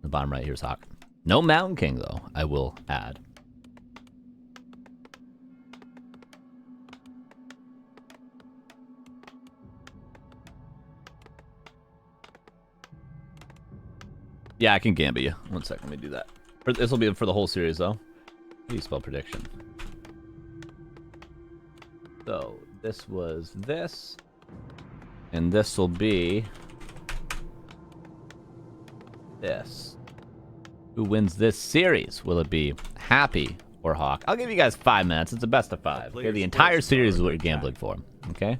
The bottom right here's HawK. No Mountain King, though, I will add. Yeah, I can gambit you. 1 second, let me do that. This will be for the whole series, though. How do you spell prediction? So, this was this. And this will be... this. Who wins this series? Will it be Happy or HawK? I'll give you guys 5 minutes. It's a best of 5. Okay, the entire series is what you're gambling for. Okay?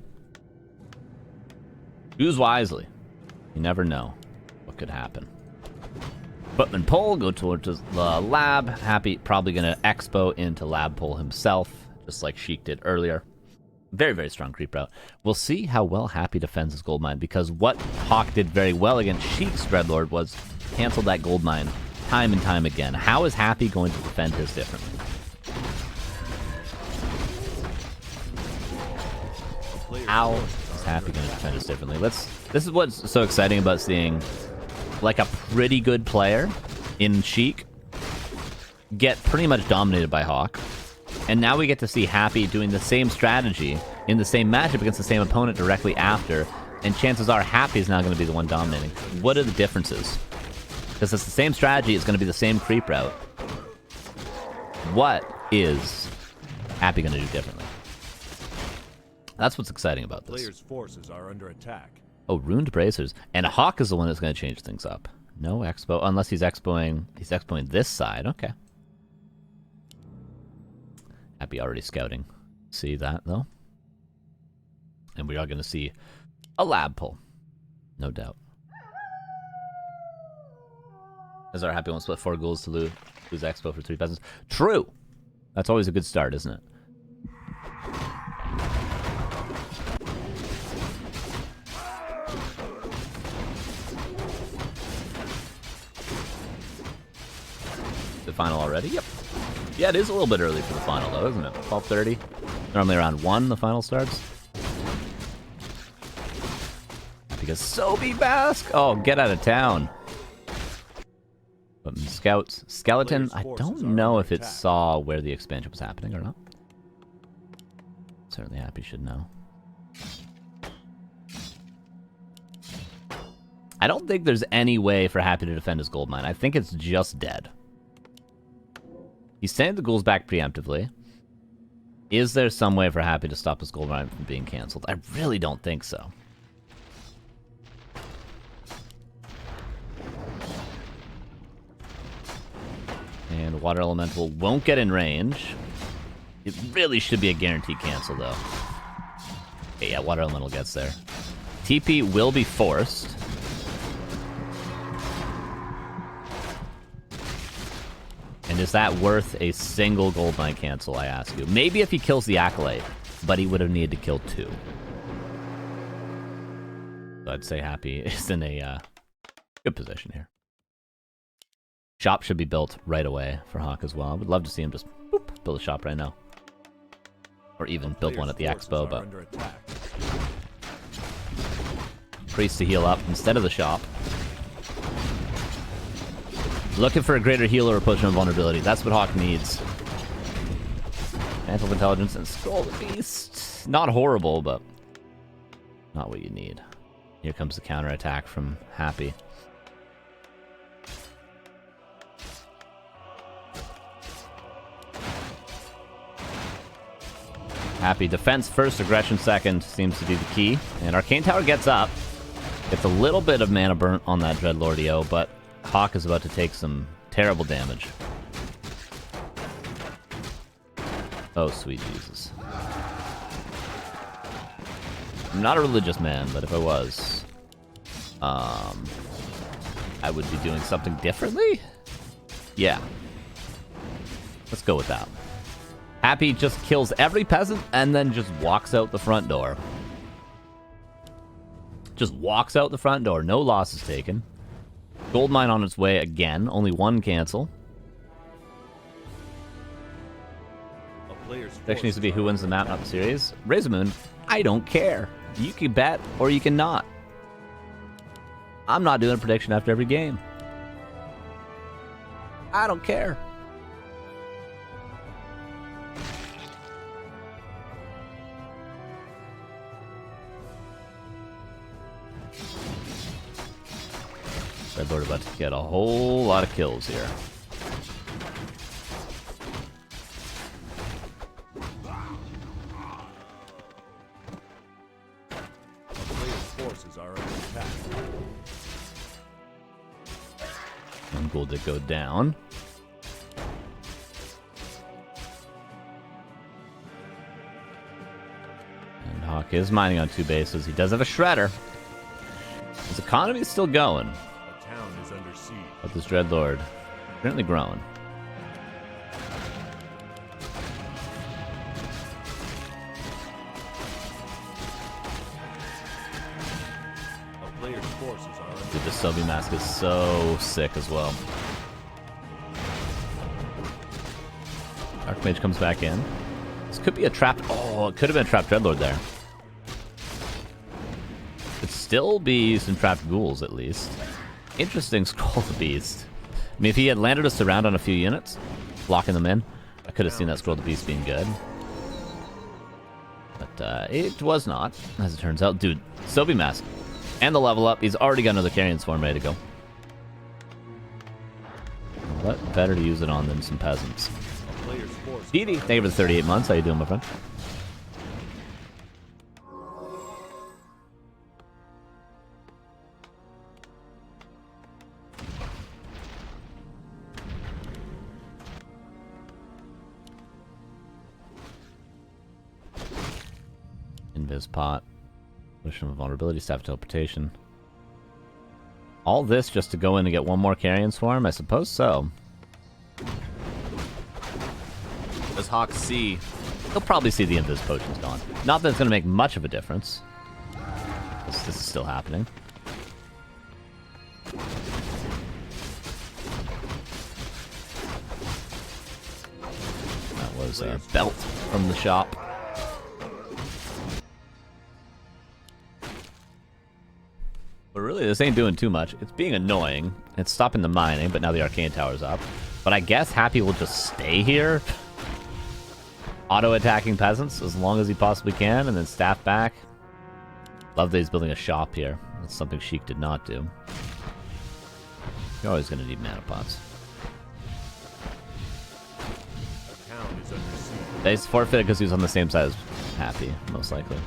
Choose wisely. You never know what could happen. Footman Pole, go towards the lab. Happy probably going to expo into lab pole himself, just like Sheik did earlier. Very, very strong creep route. We'll see how well Happy defends his gold mine, because what HawK did very well against Sheik's Dreadlord was cancel that gold mine time and time again. How is Happy going to defend his differently? How is Happy going to defend his differently? This is what's so exciting about seeing like a pretty good player in Sheik get pretty much dominated by HawK. And now we get to see Happy doing the same strategy in the same matchup against the same opponent directly after. And chances are Happy is now going to be the one dominating. What are the differences? Because it's the same strategy, it's going to be the same creep route. What is Happy going to do differently? That's what's exciting about this. Players' forces are under attack. Oh, Ruined Bracers. And HawK is the one that's going to change things up. No expo, unless he's expoing this side. Okay. Happy already scouting. See that, though? And we are going to see a lab pull. No doubt. As our Happy won't split 4 ghouls to lose expo for 3 peasants. True! That's always a good start, isn't it? The final already? Yep. Yeah, it is a little bit early for the final, though, isn't it? 12:30. Normally around 1 the final starts. Because Sobe Basque! Oh, get out of town. But Scouts. Skeleton, I don't know if it saw where the expansion was happening or not. Certainly Happy should know. I don't think there's any way for Happy to defend his gold mine. I think it's just dead. He's sending the ghouls back preemptively. Is there some way for Happy to stop his gold mine from being cancelled? I really don't think so. And Water Elemental won't get in range. It really should be a guaranteed cancel, though. Okay, yeah, Water Elemental gets there. TP will be forced. And is that worth a single gold mine cancel, I ask you? Maybe if he kills the Acolyte, but he would have needed to kill 2. So I'd say Happy is in a good position here. Shop should be built right away for HawK as well. I would love to see him just boop, build a shop right now. Or even build one at the expo, but... Priest to heal up instead of the shop. Looking for a greater healer or potion of vulnerability. That's what HawK needs. Mantle of Intelligence and Skull of the Beast. Not horrible, but not what you need. Here comes the counterattack from Happy. Happy defense first, aggression second seems to be the key. And Arcane Tower gets up. Gets a little bit of mana burnt on that Dreadlordio, but HawK is about to take some terrible damage. Oh, sweet Jesus. I'm not a religious man, but if I was, I would be doing something differently? Yeah. Let's go with that. Happy just kills every peasant and then just walks out the front door. Just walks out the front door. No losses taken. Gold mine on its way again. Only 1 cancel. Prediction needs to be who wins the map, not the series. Razamoon, I don't care. You can bet or you can not. I'm not doing a prediction after every game. I don't care. Dreadlord about to get a whole lot of kills here. Forces are under attack. One ghoul did go down. And HawK is mining on 2 bases. He does have a shredder. His economy is still going. The town is under siege. But this Dreadlord currently growing. A player's forces are under Dude, the Sobi mask is so sick as well. Archmage comes back in. This could be a trapped... Oh, it could have been a trapped Dreadlord there. Could still be some trapped ghouls, at least. Interesting Scroll the Beast. I mean, if he had landed a surround on a few units, blocking them in, I could have seen that Scroll the Beast being good. But it was not, as it turns out. Dude, Sobi mask. And the level up. He's already got another Carrion Swarm ready to go. What better to use it on than some peasants? Edie, thank you for the 38 months. How you doing, my friend? Invis pot. Potion of vulnerability, staff teleportation. All this just to go in and get one more Carrion Swarm? I suppose so. Does HawK see? He'll probably see the Invis potion's gone. Not that it's going to make much of a difference. This is still happening. That was a belt from the shop. But really, this ain't doing too much. It's being annoying. It's stopping the mining, but now the Arcane Tower's up. But I guess Happy will just stay here. Auto-attacking peasants as long as he possibly can, and then staff back. Love that he's building a shop here. That's something Sheik did not do. You're always going to need mana pots. They forfeited because he was on the same side as Happy, most likely.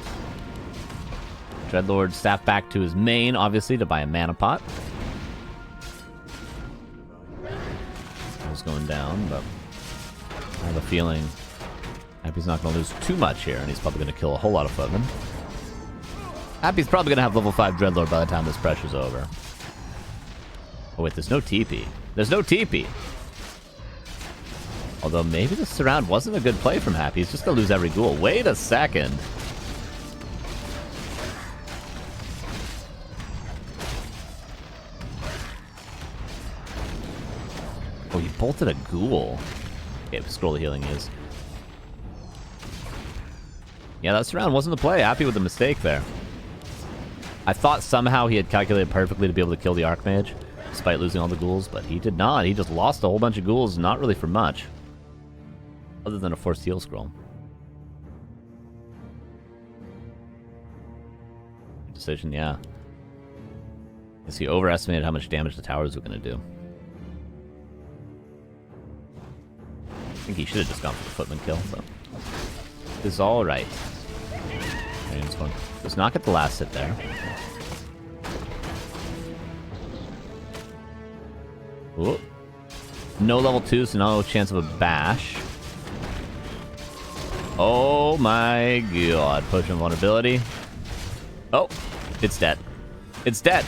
Dreadlord staff back to his main, obviously, to buy a mana pot. I was going down, but I have a feeling Happy's not going to lose too much here, and he's probably going to kill a whole lot of footmen. Happy's probably going to have level 5 Dreadlord by the time this pressure's over. Oh wait, there's no TP. There's no TP! Although maybe the surround wasn't a good play from Happy. He's just going to lose every ghoul. Wait a second! Oh, he bolted a ghoul. Okay, scroll the healing is. Yeah, that surround wasn't the play. Happy with the mistake there. I thought somehow he had calculated perfectly to be able to kill the Archmage, despite losing all the ghouls, but he did not. He just lost a whole bunch of ghouls, not really for much. Other than a forced heal scroll. Decision, yeah. Guess he overestimated how much damage the towers were going to do. I think he should have just gone for the footman kill, but it's alright. Does not get the last hit there. Ooh. No level 2, so no chance of a bash. Oh my god. Potion of vulnerability. Oh, it's dead. It's dead.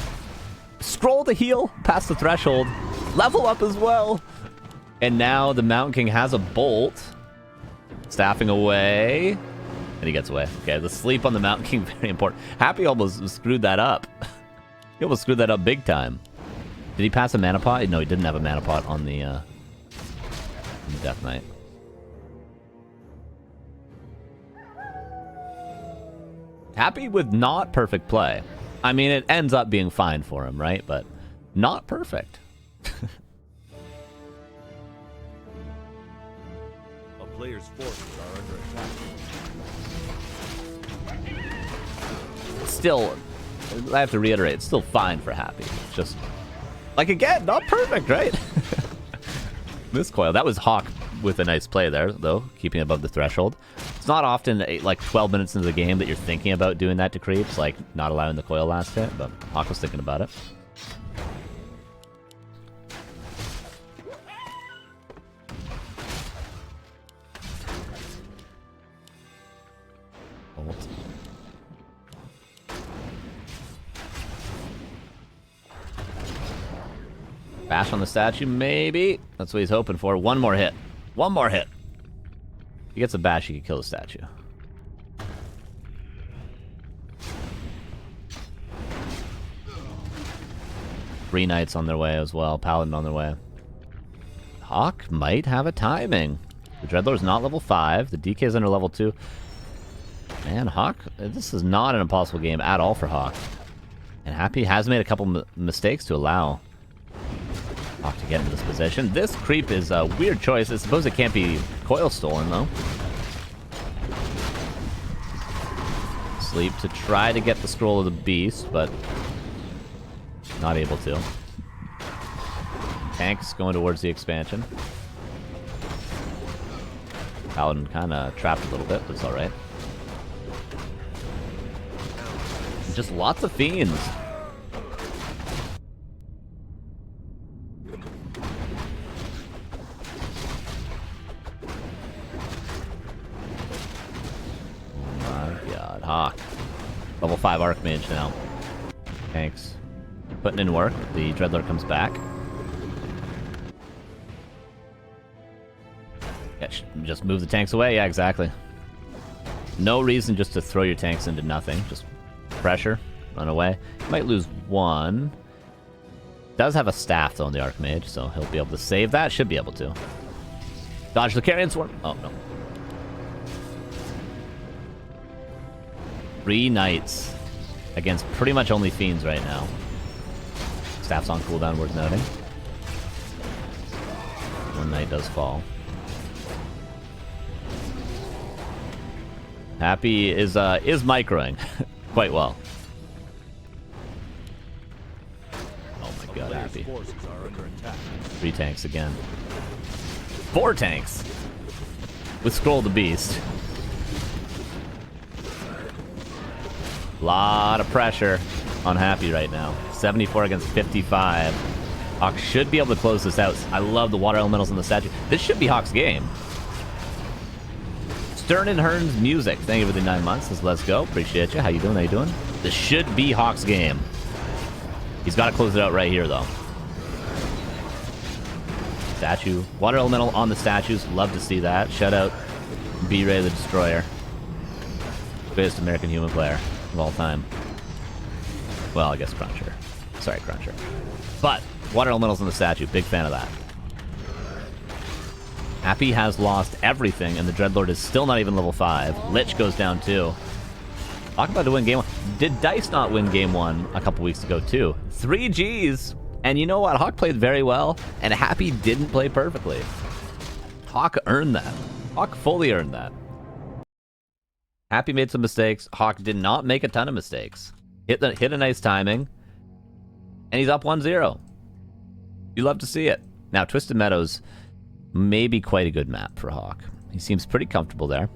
Scroll to heal past the threshold. Level up as well. And now the Mountain King has a bolt. Staffing away. And he gets away. Okay, the sleep on the Mountain King, very important. Happy almost screwed that up. He almost screwed that up big time. Did he pass a mana pot? No, he didn't have a mana pot on the Death Knight. Happy with not perfect play. I mean, it ends up being fine for him, right? But not perfect. player's forces are under attack. Still, I have to reiterate, it's still fine for Happy. It's just, like, again, not perfect, right? This coil. That was HawK with a nice play there, though, keeping above the threshold. It's not often, like, 12 minutes into the game that you're thinking about doing that to creeps, like, not allowing the coil last hit, but HawK was thinking about it. Bash on the statue, maybe. That's what he's hoping for. One more hit. One more hit. If he gets a bash, he can kill the statue. Three knights on their way as well. Paladin on their way. HawK might have a timing. The Dreadlord's not level 5. The DK's under level 2. Man, HawK, this is not an impossible game at all for HawK. And Happy has made a couple mistakes to allow HawK to get into this position. This creep is a weird choice. I suppose it can't be coil stolen, though. Sleep to try to get the scroll of the beast, but not able to. Tanks going towards the expansion. Paladin kind of trapped a little bit, but it's alright. Just lots of fiends. HawK. Level 5 Archmage now. Tanks. Putting in work. The Dreadlord comes back. Yeah, just move the tanks away. Yeah, exactly. No reason just to throw your tanks into nothing. Just pressure. Run away. Might lose one. Does have a staff, though, in the Archmage, so he'll be able to save that. Should be able to. Dodge the Carrion Swarm. Oh, no. 3 knights against pretty much only fiends right now. Staff's on cooldown, worth noting. One knight does fall. Happy is microing quite well. Oh my god, Happy. 3 tanks again. 4 tanks with Scroll the Beast. Lot of pressure on Happy right now. 74 against 55. HawK should be able to close this out. I love the water elementals in the statue. This should be HawK's game. Stern and Hearn's music. Thank you for the 9 months. Says, let's go. Appreciate you. How you doing? How you doing? This should be HawK's game. He's got to close it out right here, though. Statue. Water elemental on the statues. Love to see that. Shout out B-Ray the Destroyer. Greatest American human player of all time. Well, I guess Cruncher. Sorry, Cruncher. But water elementals in the statue. Big fan of that. Happy has lost everything, and the Dreadlord is still not even level 5. Lich goes down too. Talk about to win game 1. Did Dice not win game 1 a couple weeks ago too? 3 Gs. And you know what? HawK played very well, and Happy didn't play perfectly. HawK earned that. HawK fully earned that. Happy made some mistakes. HawK did not make a ton of mistakes. Hit a nice timing. And he's up 1-0. You love to see it. Now, Twisted Meadows may be quite a good map for HawK. He seems pretty comfortable there.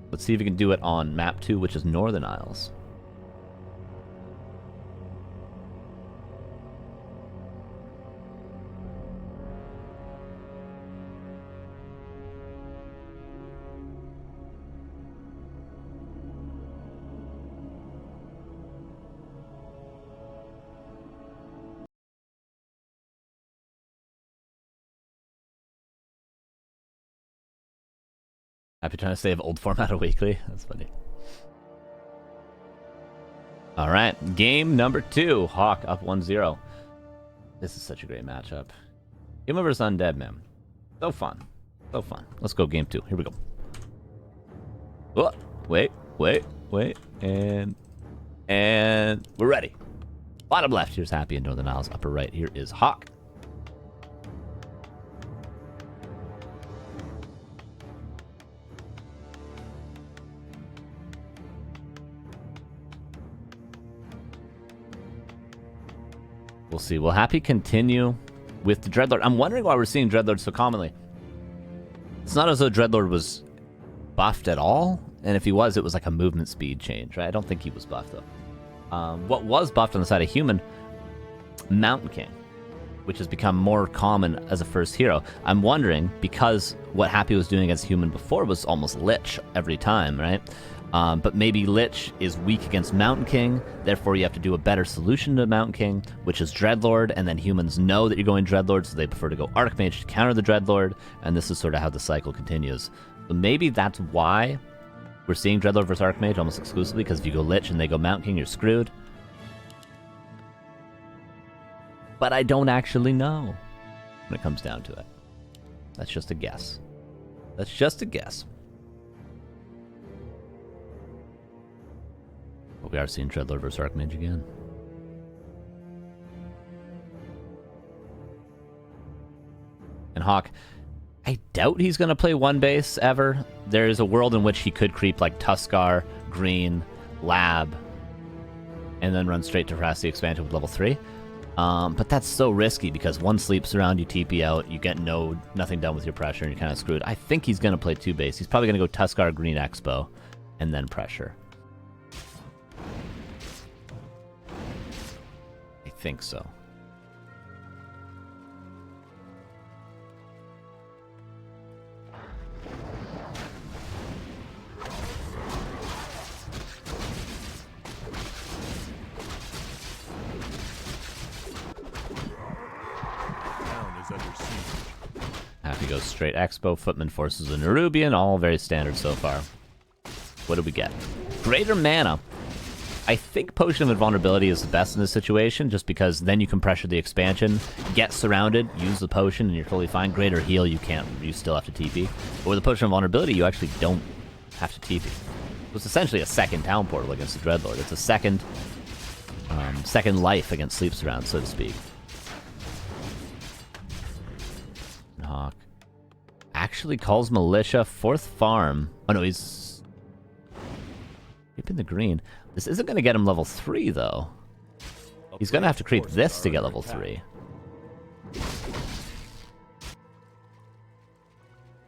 Let's see if he can do it on map 2, which is Northern Isles. Happy trying to save old format a weekly. That's funny. All right, game number 2. HawK up 1-0. This is such a great matchup. Human vs. Undead, man. So fun. So fun. Let's go game 2. Here we go. Oh, wait. And we're ready. Bottom left, here's Happy in Northern Isles. Upper right, here is HawK. We'll see. Will Happy continue with the Dreadlord? I'm wondering why we're seeing Dreadlord so commonly. It's not as though Dreadlord was buffed at all, and if he was, it was like a movement speed change, right? I don't think he was buffed, though. What was buffed on the side of human? Mountain King, which has become more common as a first hero. I'm wondering, because what Happy was doing against human before was almost Lich every time, right? But maybe Lich is weak against Mountain King, therefore you have to do a better solution to Mountain King, which is Dreadlord, and then humans know that you're going Dreadlord, so they prefer to go Archmage to counter the Dreadlord, and this is sort of how the cycle continues. So maybe that's why we're seeing Dreadlord versus Archmage almost exclusively, because if you go Lich and they go Mountain King, you're screwed. But I don't actually know when it comes down to it. That's just a guess. That's just a guess. But we are seeing Dreadlord versus Archmage again. And HawK, I doubt he's going to play one base ever. There is a world in which he could creep like Tuskar, Green, Lab, and then run straight to harass the expansion with level 3. But that's so risky because one sleeps around, you TP out, you get nothing done with your pressure, and you're kind of screwed. I think he's going to play 2 base. He's probably going to go Tuskar, Green Expo, and then pressure. I think so. Happy goes straight Expo, Footman forces a Nerubian, all very standard so far. What do we get? Greater Mana. I think Potion of Invulnerability is the best in this situation, just because then you can pressure the expansion, get surrounded, use the potion, and you're totally fine. Greater Heal, you still have to TP. But with the Potion of Vulnerability, you actually don't have to TP. It's essentially a second town portal against the Dreadlord. It's a second life against Sleep Surround, so to speak. HawK actually calls Militia 4th farm. Oh no, he's creeping the green. This isn't going to get him level 3 though. He's going to have to creep this to get level 3.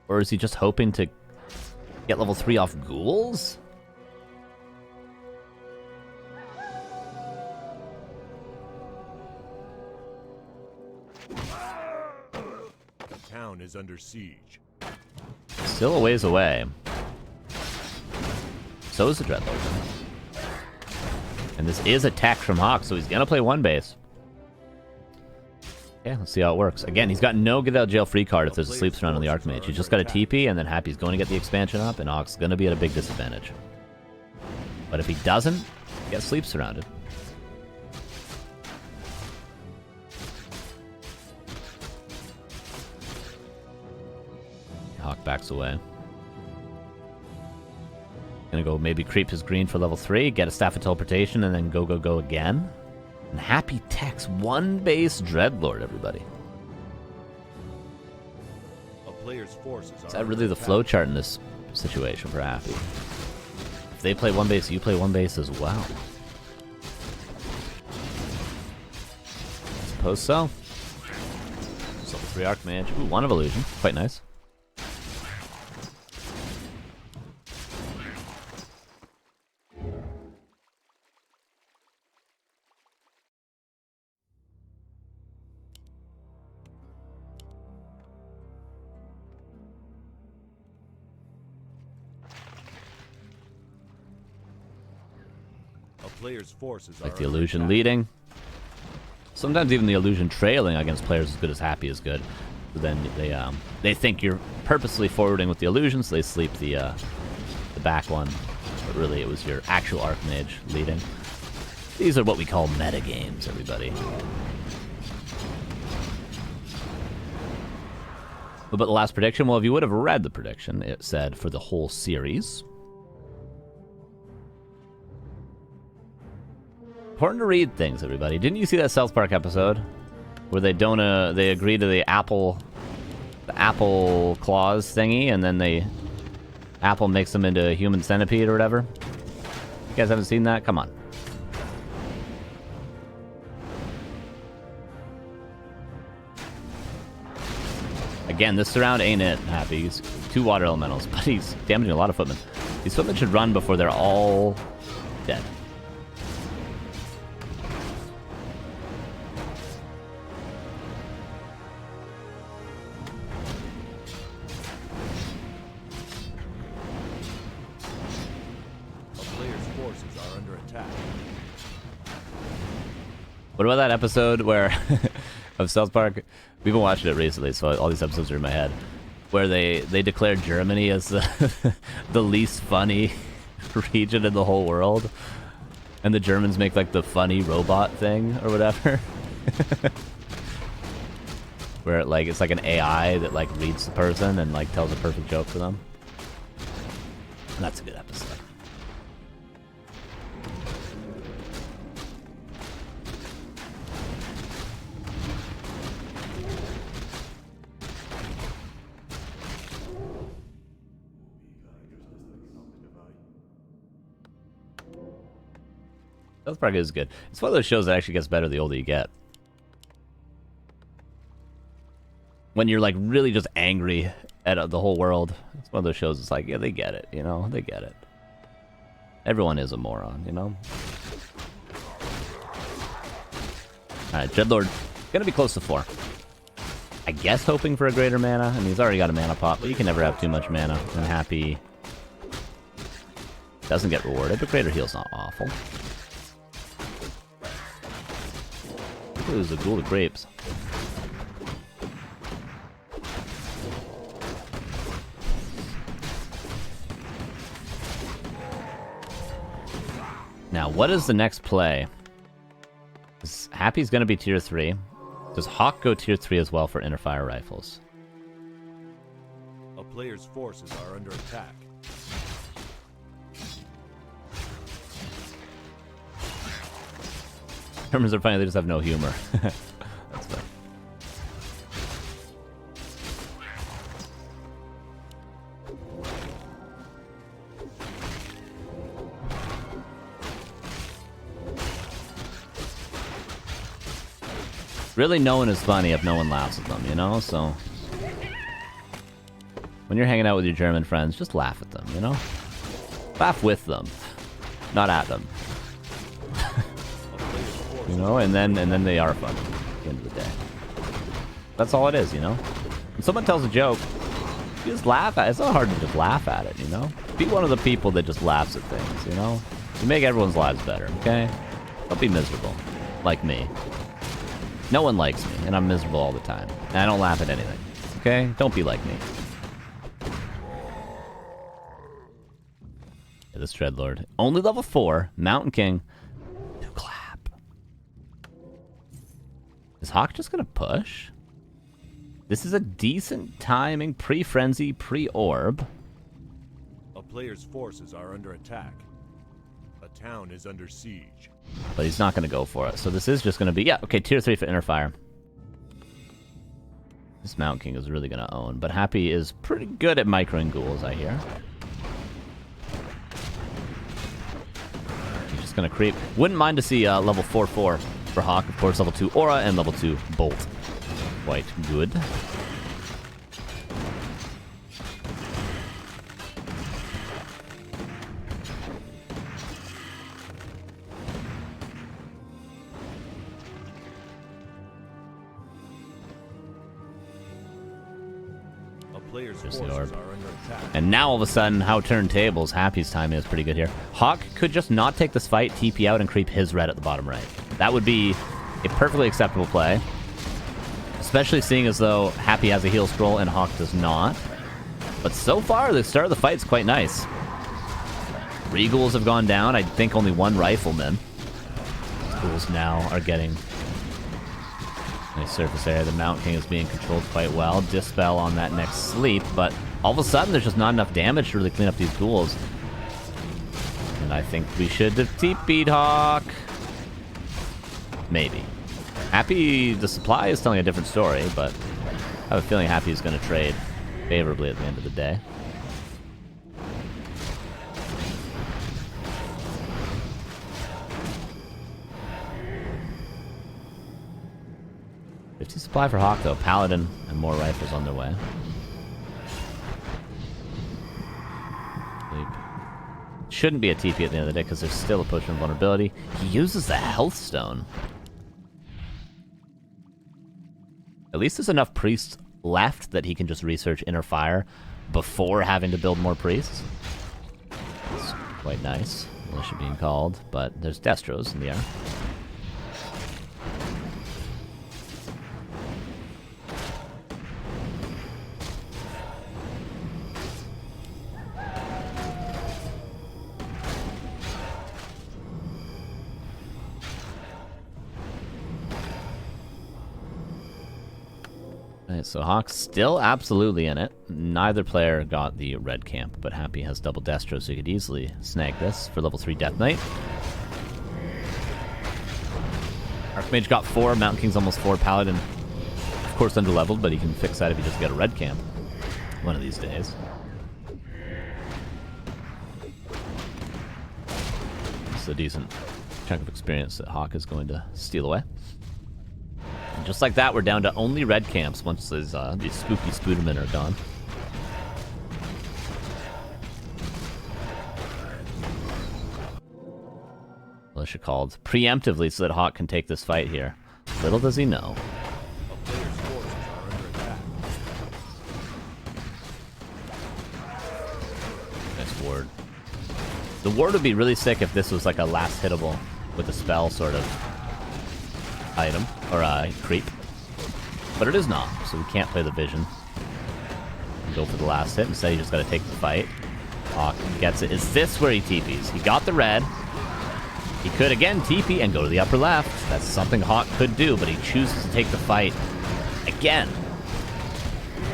Or is he just hoping to get level 3 off ghouls? Is under siege. Still a ways away. So is the Dreadlord. And this is a tech from HawK, so he's gonna play 1 base. Yeah, let's see how it works. Again, he's got no get out of jail free card if there's a Sleep Surround on the Archmage. He's just got a TP, and then Happy's going to get the expansion up, and HawK's gonna be at a big disadvantage. But if he doesn't, he gets Sleep Surrounded. HawK backs away. Gonna go maybe creep his green for level 3, get a Staff of Teleportation, and then go again. And Happy techs 1 base Dreadlord, everybody. A player's forces Is that really the flowchart in this situation for Happy? If they play 1 base, you play 1 base as well. Suppose so. Level 3 Archmage. Ooh, 1 of Illusion. Quite nice. Player's forces Like the illusion leading. Sometimes even the illusion trailing against players as good as Happy is good. So then they think you're purposely forwarding with the illusion, so they sleep the back one. But really it was your actual Archmage leading. These are what we call meta games, everybody. What about the last prediction? Well, if you would have read the prediction, it said for the whole series. Important to read things, everybody. Didn't you see that South Park episode where they they agree to the apple claws thingy, and then Apple makes them into a human centipede or whatever? You guys haven't seen that? Come on. Again, this surround ain't it, Happy. He's 2 water elementals, but he's damaging a lot of footmen. These footmen should run before they're all dead. A player's forces are under attack. What about that episode where of South Park? We've been watching it recently, so all these episodes are in my head. Where they declared Germany as the, the least funny region in the whole world. And the Germans make like the funny robot thing or whatever. Where like it's like an AI that like reads the person and like tells a perfect joke for them. And that's a good episode. South Park is good. It's one of those shows that actually gets better the older you get. When you're like really just angry at the whole world, it's one of those shows. It's like, yeah, they get it, you know, they get it. Everyone is a moron, you know. All right, Dreadlord, gonna be close to 4. I guess hoping for a greater mana. I mean, he's already got a mana pot, but you can never have too much mana. And Happy doesn't get rewarded, but greater heal's not awful. There's a Ghoul of Grapes. Now, what is the next play? Happy's going to be tier 3. Does HawK go tier 3 as well for inner fire rifles? A player's forces are under attack. Germans are funny, they just have no humor. That's fair. Really, no one is funny if no one laughs at them, you know? So, when you're hanging out with your German friends, just laugh at them, you know? Laugh with them, not at them. You know, and then they are fun at the end of the day. That's all it is, you know? When someone tells a joke, you just laugh at it. It's not hard to just laugh at it, you know? Be one of the people that just laughs at things, you know? You make everyone's lives better, okay? Don't be miserable, like me. No one likes me, and I'm miserable all the time. And I don't laugh at anything, okay? Don't be like me. Yeah, this Dreadlord. Only level 4, Mountain King. Is HawK just gonna push? This is a decent timing, pre-frenzy, pre-orb. A player's forces are under attack. A town is under siege. But he's not gonna go for it. So this is just gonna be, yeah, okay, tier 3 for inner fire. This Mountain King is really gonna own, but Happy is pretty good at microing ghouls, I hear. He's just gonna creep. Wouldn't mind to see level 4/4 for HawK, of course, level 2 Aura and level 2 Bolt. Quite good. A player's There's the forces orb. are under attack. And now all of a sudden, how turntables, Happy's timing is pretty good here. HawK could just not take this fight, TP out, and creep his red at the bottom right. That would be a perfectly acceptable play. Especially seeing as though Happy has a heal scroll and HawK does not. But so far, the start of the fight's quite nice. 3 ghouls have gone down. I think only 1 rifleman. Ghouls now are getting nice surface area. The Mountain King is being controlled quite well. Dispel on that next sleep, but all of a sudden there's just not enough damage to really clean up these ghouls. And I think we should have TP'd HawK. Maybe. Happy, the supply is telling a different story, but I have a feeling Happy is going to trade favorably at the end of the day. Easy supply for HawK though. Paladin and more rifles on their way. Shouldn't be a TP at the end of the day because there's still a potion of vulnerability. He uses the health stone. At least there's enough priests left that he can just research inner fire before having to build more priests. It's quite nice. Militia being called, but there's Destros in the air. Right, so HawK's still absolutely in it. Neither player got the red camp, but Happy has double Destro, so he could easily snag this for level 3 Death Knight. Archmage got 4, Mountain King's almost 4, Paladin, of course, underleveled, but he can fix that if he doesn't get a red camp one of these days. It's a decent chunk of experience that HawK is going to steal away. And just like that, we're down to only red camps once these spooky Spoodermen are gone. Militia called preemptively so that HawK can take this fight here. Little does he know. Nice ward. The ward would be really sick if this was like a last hittable with a spell sort of item, or creep. But it is not, so we can't play the vision. Go for the last hit. Instead, you just gotta take the fight. HawK gets it. Is this where he TPs? He got the red. He could again TP and go to the upper left. That's something HawK could do, but he chooses to take the fight again.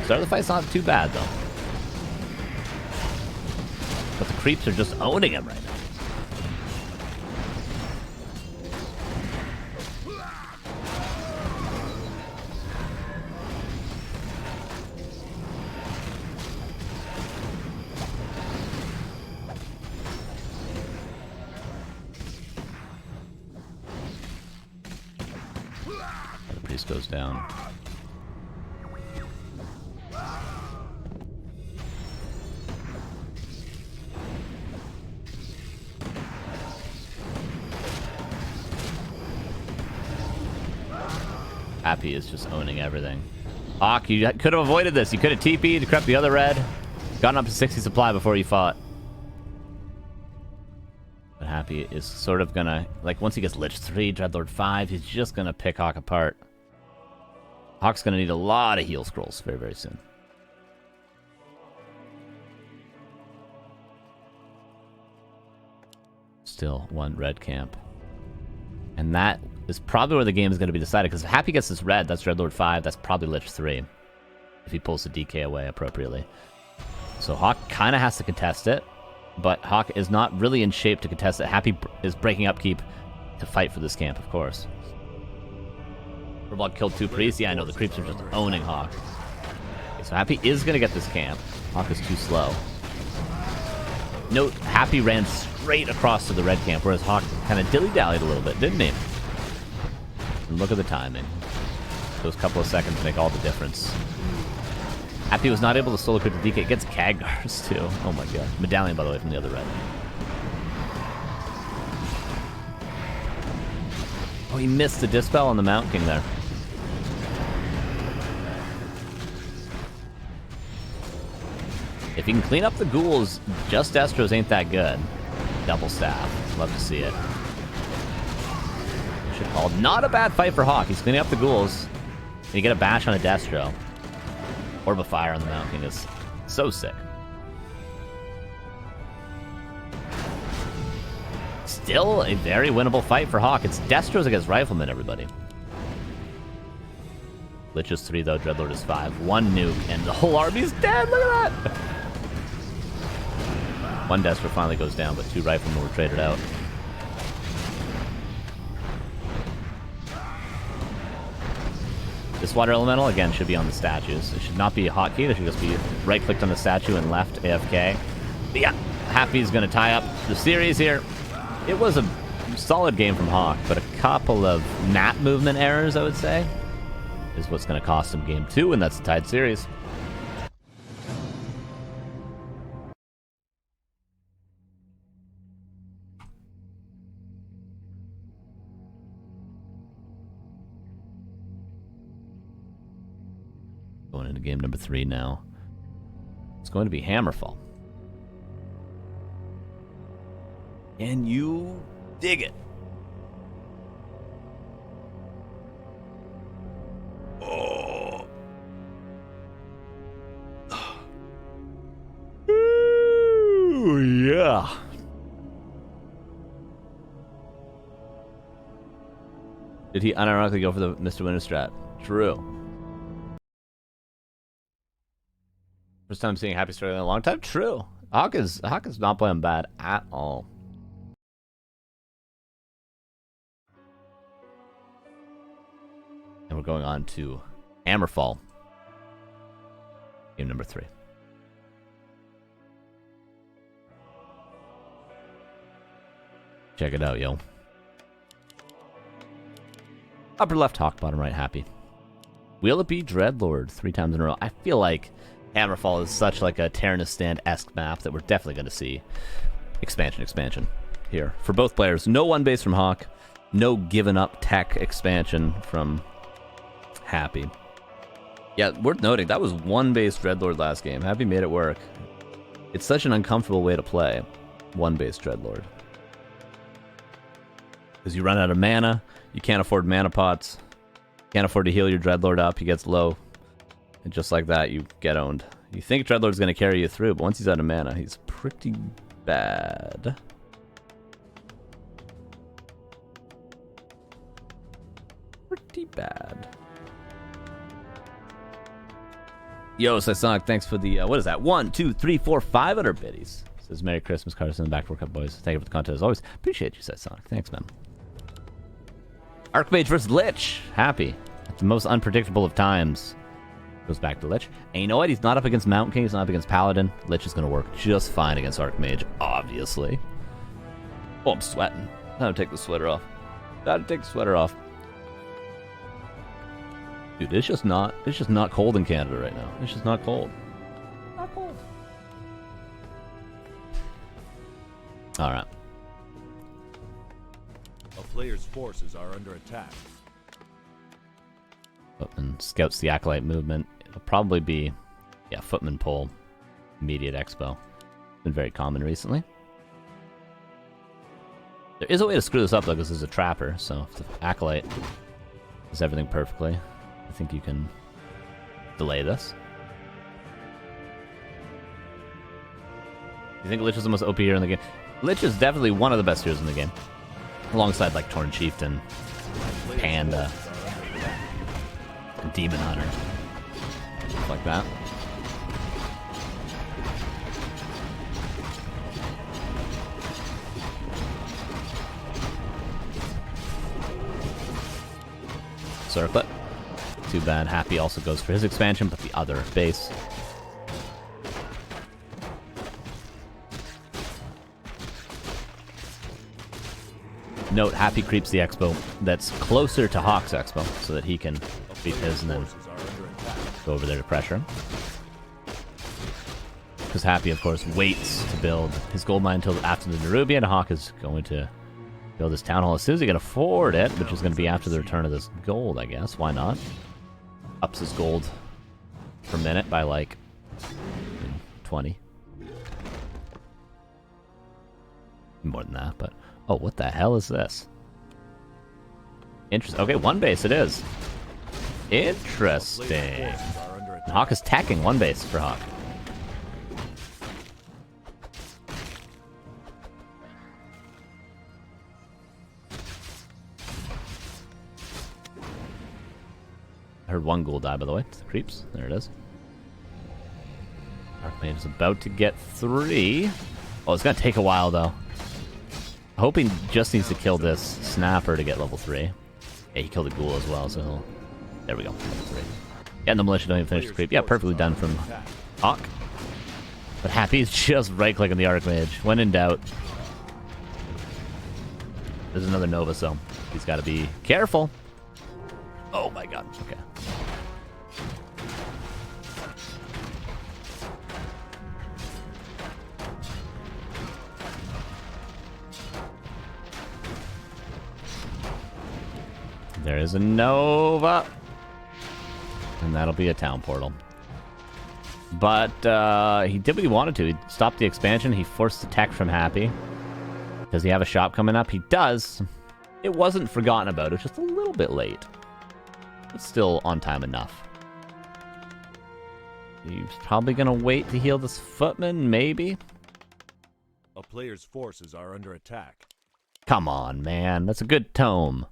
Start of the fight's not too bad, though. But the creeps are just owning him right now. Goes down. Happy is just owning everything. HawK, you could have avoided this. You could have TP'd, crept the other red, gotten up to 60 supply before you fought. But Happy is sort of gonna, like, once he gets Lich 3, Dreadlord 5, he's just gonna pick HawK apart. HawK's going to need a lot of heal scrolls very, very soon. Still one red camp. And that is probably where the game is going to be decided, because if Happy gets this red, that's Dreadlord 5, that's probably Lich 3. If he pulls the DK away appropriately. So HawK kind of has to contest it, but HawK is not really in shape to contest it. Happy is breaking upkeep to fight for this camp, of course. Block killed 2 priests. Yeah, I know, the creeps are just owning HawK. Okay, so Happy is going to get this camp. HawK is too slow. Note, Happy ran straight across to the red camp, whereas HawK kind of dilly-dallied a little bit, didn't he? And look at the timing. Those couple of seconds make all the difference. Happy was not able to solo crit the DK. It gets Khadgars, too. Oh my god. Medallion, by the way, from the other red. Oh, he missed the Dispel on the Mountain King there. If you can clean up the ghouls, just Destros ain't that good. Double staff. Love to see it. Should call. Not a bad fight for HawK. He's cleaning up the ghouls. And you get a bash on a Destro. Orb of Fire on the Mountain King is so sick. Still a very winnable fight for HawK. It's Destros against Riflemen, everybody. Lich is 3, though. Dreadlord is 5. 1 nuke, and the whole army's dead. Look at that! 1 Destro finally goes down, but 2 Riflemen were traded out. This Water Elemental, again, should be on the statues. It should not be a hotkey. It should just be right-clicked on the statue and left AFK. But yeah, Happy's going to tie up the series here. It was a solid game from HawK, but a couple of map movement errors, I would say. is what's going to cost him game 2, and that's the tied series. Going into game number 3 now. It's going to be Hammerfall. Can you dig it? Oh. Ooh, yeah. Did he unironically go for the Mr. Winter strat? True. First time seeing Happy Story in a long time? True. HawK is not playing bad at all. And we're going on to Hammerfall. Game number 3. Check it out, yo. Upper left HawK, bottom right Happy. Will it be Dreadlord 3 times in a row? I feel like Hammerfall is such like a Terranistan-esque map that we're definitely going to see expansion here for both players. No one base from HawK, no given up tech expansion from Happy. Yeah, worth noting, that was one base Dreadlord last game. Happy made it work. It's such an uncomfortable way to play one base Dreadlord. Because you run out of mana, you can't afford mana pots, can't afford to heal your Dreadlord up, he gets low. And just like that, you get owned. You think Dreadlord's going to carry you through, but once he's out of mana, he's pretty bad. Pretty bad. Yo, Sonic, thanks for the, what is that? 1, 2, 3, 4, 500 biddies. Says Merry Christmas, Carson, back to World Cup boys. Thank you for the content as always. Appreciate you, Sonic. Thanks, man. Archmage versus Lich. Happy. At the most unpredictable of times. Goes back to Lich. And you know what? He's not up against Mountain King. He's not up against Paladin. Lich is going to work just fine against Archmage, obviously. Oh, I'm sweating. Gotta take the sweater off. Gotta take the sweater off. Dude, it's just not cold in Canada right now. It's just not cold. Not cold. Alright. A player's forces are under attack. Footman scouts the Acolyte movement. It'll probably be, yeah, Footman pull, immediate expo. Been very common recently. There is a way to screw this up though, because there's a trapper. So if the Acolyte does everything perfectly, I think you can delay this. You think Lich is the most OP hero in the game? Lich is definitely one of the best heroes in the game, alongside like Torn Chieftain, Panda, and Demon Hunter, stuff like that. Circlet. Too bad. Happy also goes for his expansion, but the other base. Note, Happy creeps the expo that's closer to HawK's expo, so that he can beat his and then go over there to pressure him. Because Happy, of course, waits to build his gold mine until after the Nerubian. HawK is going to build his town hall as soon as he can afford it, which is going to be after the return of this gold, I guess. Why not? Ups his gold per minute by like 20. More than that, but oh, what the hell is this? Interesting. Okay, one base it is. Interesting. And HawK is tacking one base for HawK. I heard one ghoul die, by the way. It's the creeps. There it is. Archmage is about to get 3. Oh, it's going to take a while, though. I hope he just needs to kill this Snapper to get level 3. Yeah, he killed a ghoul as well, so he'll... There we go, level 3. Yeah, and the militia don't even finish the creep. Yeah, perfectly done from HawK. But Happy's just right-clicking the Archmage. When in doubt. There's another Nova, so he's got to be careful. Oh my god, okay. There is a Nova. And that'll be a town portal. But he did what he wanted to. He stopped the expansion. He forced the tech from Happy. Does he have a shop coming up? He does. It wasn't forgotten about. It's just a little bit late. It's still on time enough. He's probably going to wait to heal this footman, maybe? A player's forces are under attack. Come on, man. That's a good tome.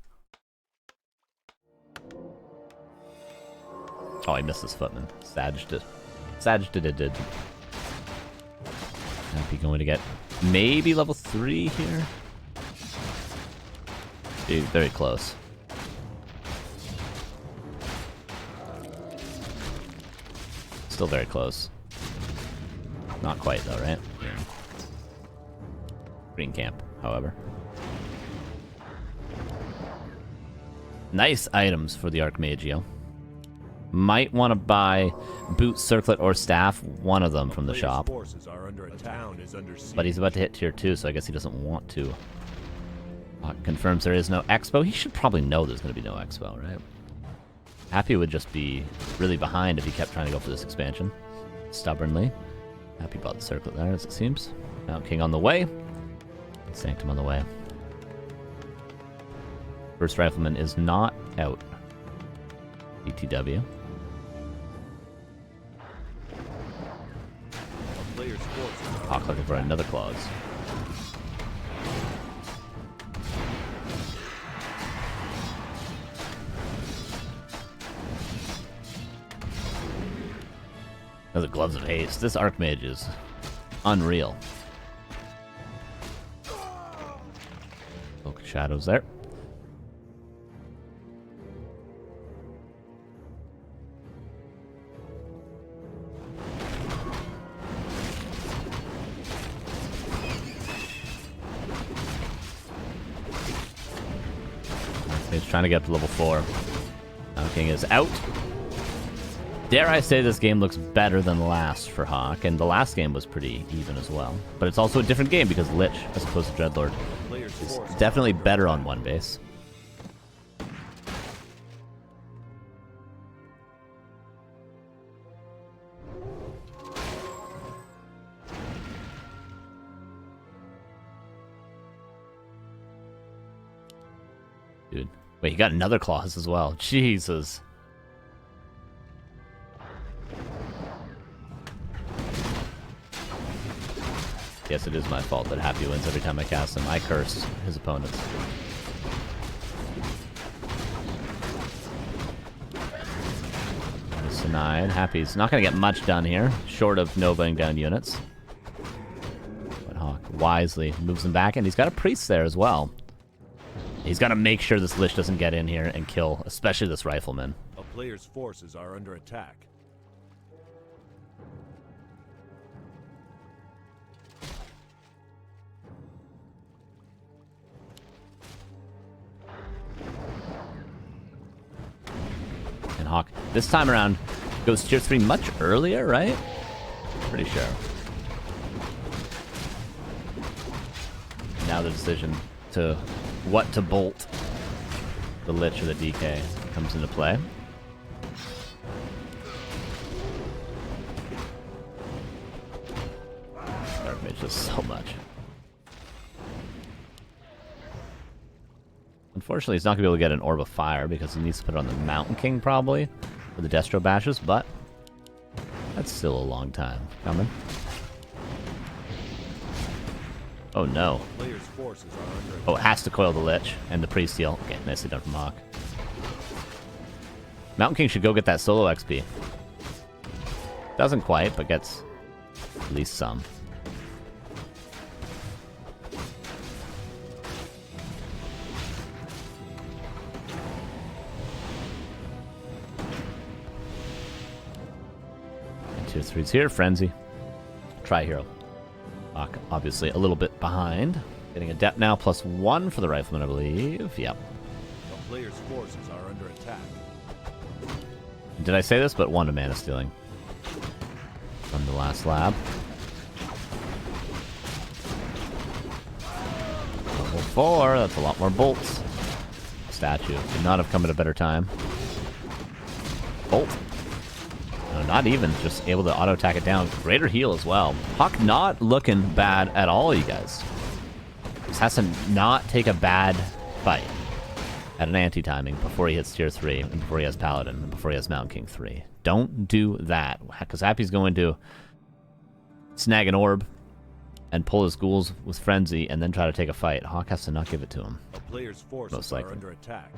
Oh, I missed this footman. Saged it. Saged it did. Happy going to get maybe level 3 here. Dude, very close. Still very close. Not quite though, right? Yeah. Green camp, however. Nice items for the Archmagio. Might want to buy boot, circlet, or staff, one of them from the shop. But he's about to hit tier 2, so I guess he doesn't want to. Confirms there is no expo. He should probably know there's going to be no expo, right? Happy would just be really behind if he kept trying to go for this expansion. Stubbornly. Happy bought the circlet there, as it seems. Mount King on the way. Sanctum on the way. First Rifleman is not out. BTW. HawK looking for another clause. Those are gloves of haste. This Archmage is unreal. Look, shadows there. He's trying to get up to level 4. Now King is out. Dare I say this game looks better than the last for HawK, and the last game was pretty even as well. But it's also a different game because Lich, as opposed to Dreadlord, is definitely better on one base. Dude. Wait, he got another clause as well. Jesus. Yes, it is my fault that Happy wins every time I cast him. I curse his opponents. Denied. Happy's not going to get much done here, short of novaing down units. But HawK wisely moves him back, and he's got a priest there as well. He's got to make sure this Lich doesn't get in here and kill, especially this Rifleman. A player's forces are under attack. And HawK, this time around, goes tier 3 much earlier, right? Pretty sure. Now the decision to what to bolt, the Lich or the DK, comes into play. Archmage does so much. Unfortunately, he's not going to be able to get an Orb of Fire because he needs to put it on the Mountain King probably for the Destro Bashes, but that's still a long time coming. Oh no. Oh, it has to coil the Lich and the Priest Seal. Okay, nicely done from HawK. Mountain King should go get that solo XP. Doesn't quite, but gets at least some. And tier 3's here, Frenzy. Try Hero. HawK, obviously a little bit behind. Getting a depth now, +1 for the Rifleman, I believe. Yep. The player's forces are under attack. Did I say this? But 1 to mana stealing from the last lab. Level 4, that's a lot more bolts. statue. Could not have come at a better time. Bolt. No, not even. Just able to auto-attack it down. Greater heal as well. HawK not looking bad at all, you guys. Just has to not take a bad fight at an anti-timing before he hits tier 3, and before he has Paladin, and before he has Mountain King 3. Don't do that, because Happy's going to snag an orb and pull his ghouls with Frenzy, and then try to take a fight. HawK has to not give it to him. A player's forces are under attack.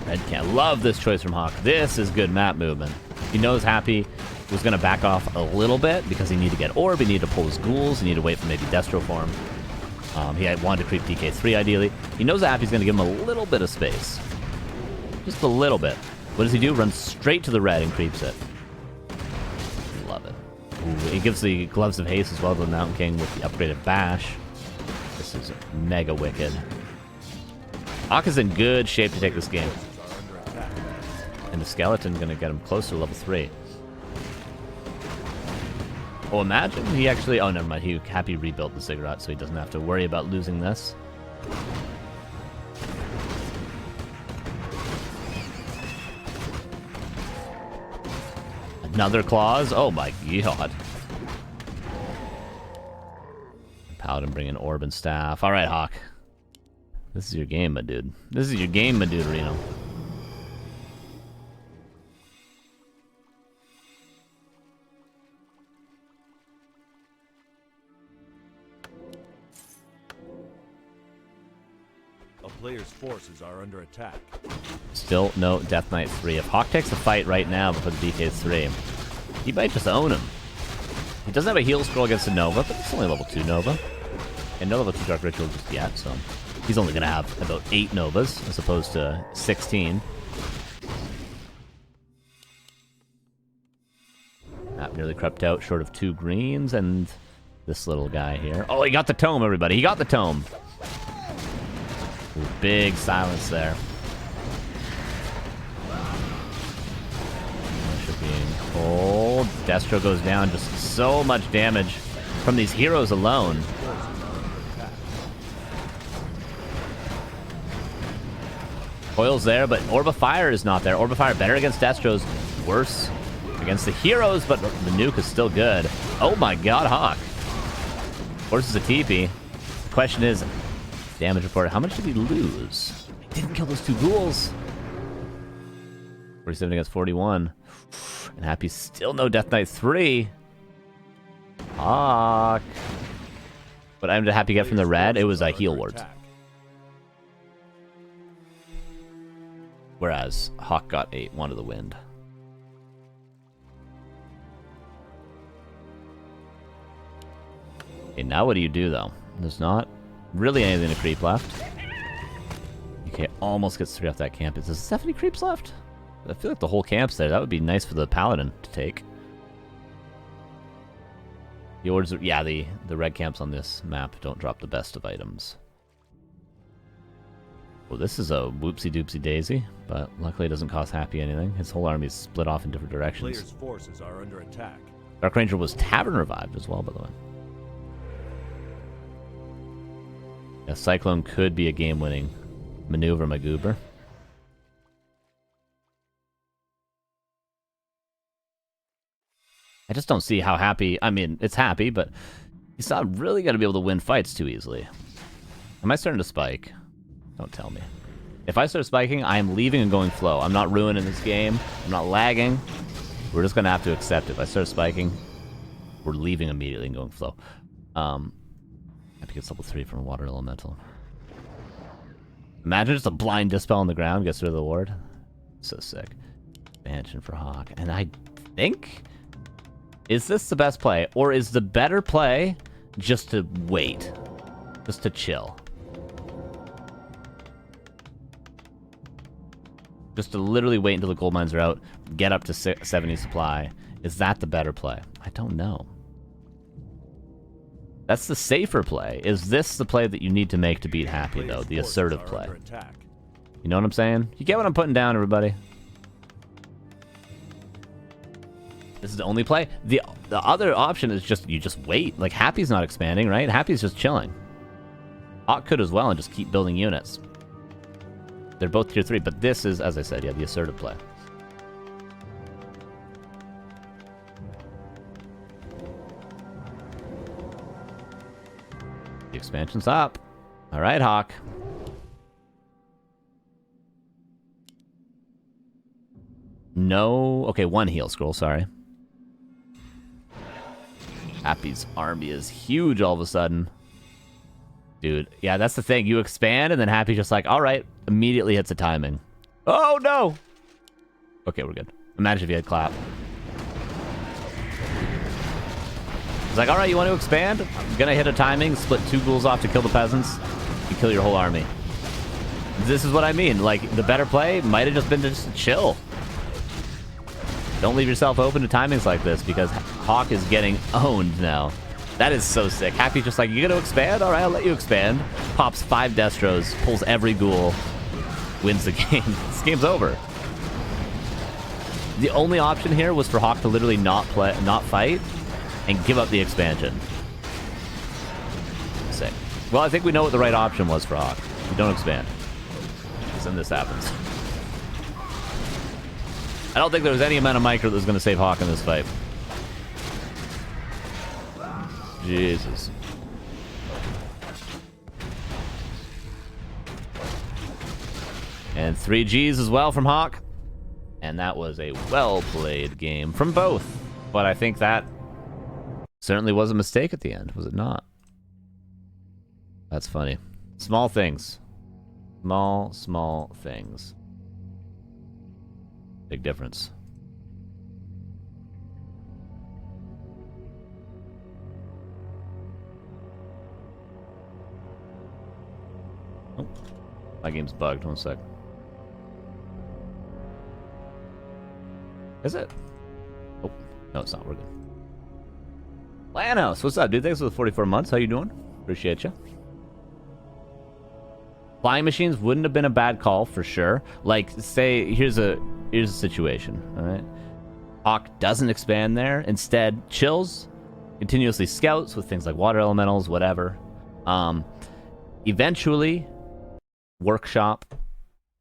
Red can love this choice from HawK. This is good map movement. He knows Happy was going to back off a little bit because he needed to get orb, he needed to pull his ghouls, he needed to wait for maybe Destro form. He had wanted to creep DK3 ideally. He knows that Happy's going to give him a little bit of space. Just a little bit. What does he do? Runs straight to the red and creeps it. Love it. Ooh, he gives the Gloves of Haste as well to the Mountain King with the upgraded Bash. This is mega wicked. HawK is in good shape to take this game. And the Skeleton going to get him close to level 3. Oh, imagine he actually... Oh, never mind. He Happy rebuilt the Ziggurat, so he doesn't have to worry about losing this. Another Claws? Oh my god. Paladin bringing Orb and Staff. Alright, HawK. This is your game, my dude. This is your game, my dude, Reno. A player's forces are under attack. Still no Death Knight 3. If HawK takes the fight right now before the DK3, he might just own him. He doesn't have a heal scroll against a Nova, but it's only level 2 Nova. And no level 2 Dark Ritual just yet, so he's only going to have about 8 Novas as opposed to 16. Map nearly crept out short of 2 greens, and this little guy here. Oh, he got the tome, everybody. He got the tome. Ooh, big silence there. Being cold. Destro goes down. Just so much damage from these heroes alone. Coil's there, but Orb of Fire is not there. Orb of Fire better against Destro's, worse against the heroes, but the nuke is still good. Oh my god, HawK. Forces a TP. The question is, damage report. How much did he lose? He didn't kill those 2 ghouls. 47 against 41. And Happy still no Death Knight 3. HawK. But I'm Happy get from the red. It was a heal ward. Whereas HawK got 8, 1 to the wind. Okay, now what do you do though? There's not really anything to creep left. Okay, almost gets 3 off that camp. Is there 70 creeps left? I feel like the whole camp's there. That would be nice for the Paladin to take. The orders, yeah, the red camps on this map don't drop the best of items. Well, this is a whoopsie-doopsie daisy, but luckily it doesn't cost Happy anything. His whole army is split off in different directions. Players' forces are under attack. Dark Ranger was Tavern revived as well, by the way. Yeah, Cyclone could be a game-winning maneuver, my goober. I just don't see how Happy... I mean, it's Happy, but he's not really going to be able to win fights too easily. Am I starting to spike? Don't tell me. If I start spiking, I am leaving and going flow. I'm not ruining this game. I'm not lagging. We're just going to have to accept it. If I start spiking, we're leaving immediately and going flow. Happy gets level 3 from a water elemental. Imagine just a blind dispel on the ground, gets rid of the ward. So sick. Expansion for HawK. And I think... Is this the best play? Or is the better play just to wait? Just to chill? Just to literally wait until the gold mines are out, get up to 70 supply. Is that the better play? I don't know. That's the safer play. Is this the play that you need to make to beat Happy, though? The assertive play. You know what I'm saying? You get what I'm putting down, everybody? is the only play. The other option is just you just wait. Like Happy's not expanding, right? Happy's just chilling. HawK could as well and just keep building units. They're both tier 3, but this is, as I said, yeah, the assertive play. The expansion's up. All right, HawK. No. Okay, 1 heal scroll, sorry. Happy's army is huge all of a sudden. Dude, yeah, that's the thing. You expand, and then Happy's just like, all right, immediately hits a timing. Oh, no! Okay, we're good. Imagine if you had clap. It's like, all right, you want to expand? I'm gonna hit a timing, split 2 ghouls off to kill the peasants, and kill your whole army. This is what I mean. Like, the better play might have just been to just chill. Don't leave yourself open to timings like this, because HawK is getting owned now. That is so sick. Happy's just like, you gonna expand? All right, I'll let you expand. Pops 5 Destros, pulls every ghoul, wins the game. This game's over. The only option here was for HawK to literally not fight, and give up the expansion. Sick. Well, I think we know what the right option was for HawK. You don't expand. Because then this happens. I don't think there was any amount of micro that was going to save HawK in this fight. Jesus. And 3 Gs as well from HawK. And that was a well-played game from both. But I think that certainly was a mistake at the end, was it not? That's funny. Small things. Small things. Big difference. Oh, my game's bugged. 1 sec. Is it? Oh, no, it's not. We're good. Lanos, what's up, dude? Thanks for the 44 months. How you doing? Appreciate you. Flying machines wouldn't have been a bad call for sure. Like, say, here's a situation. All right, HawK doesn't expand there. Instead, chills, continuously scouts with things like water elementals, whatever. Eventually, workshop,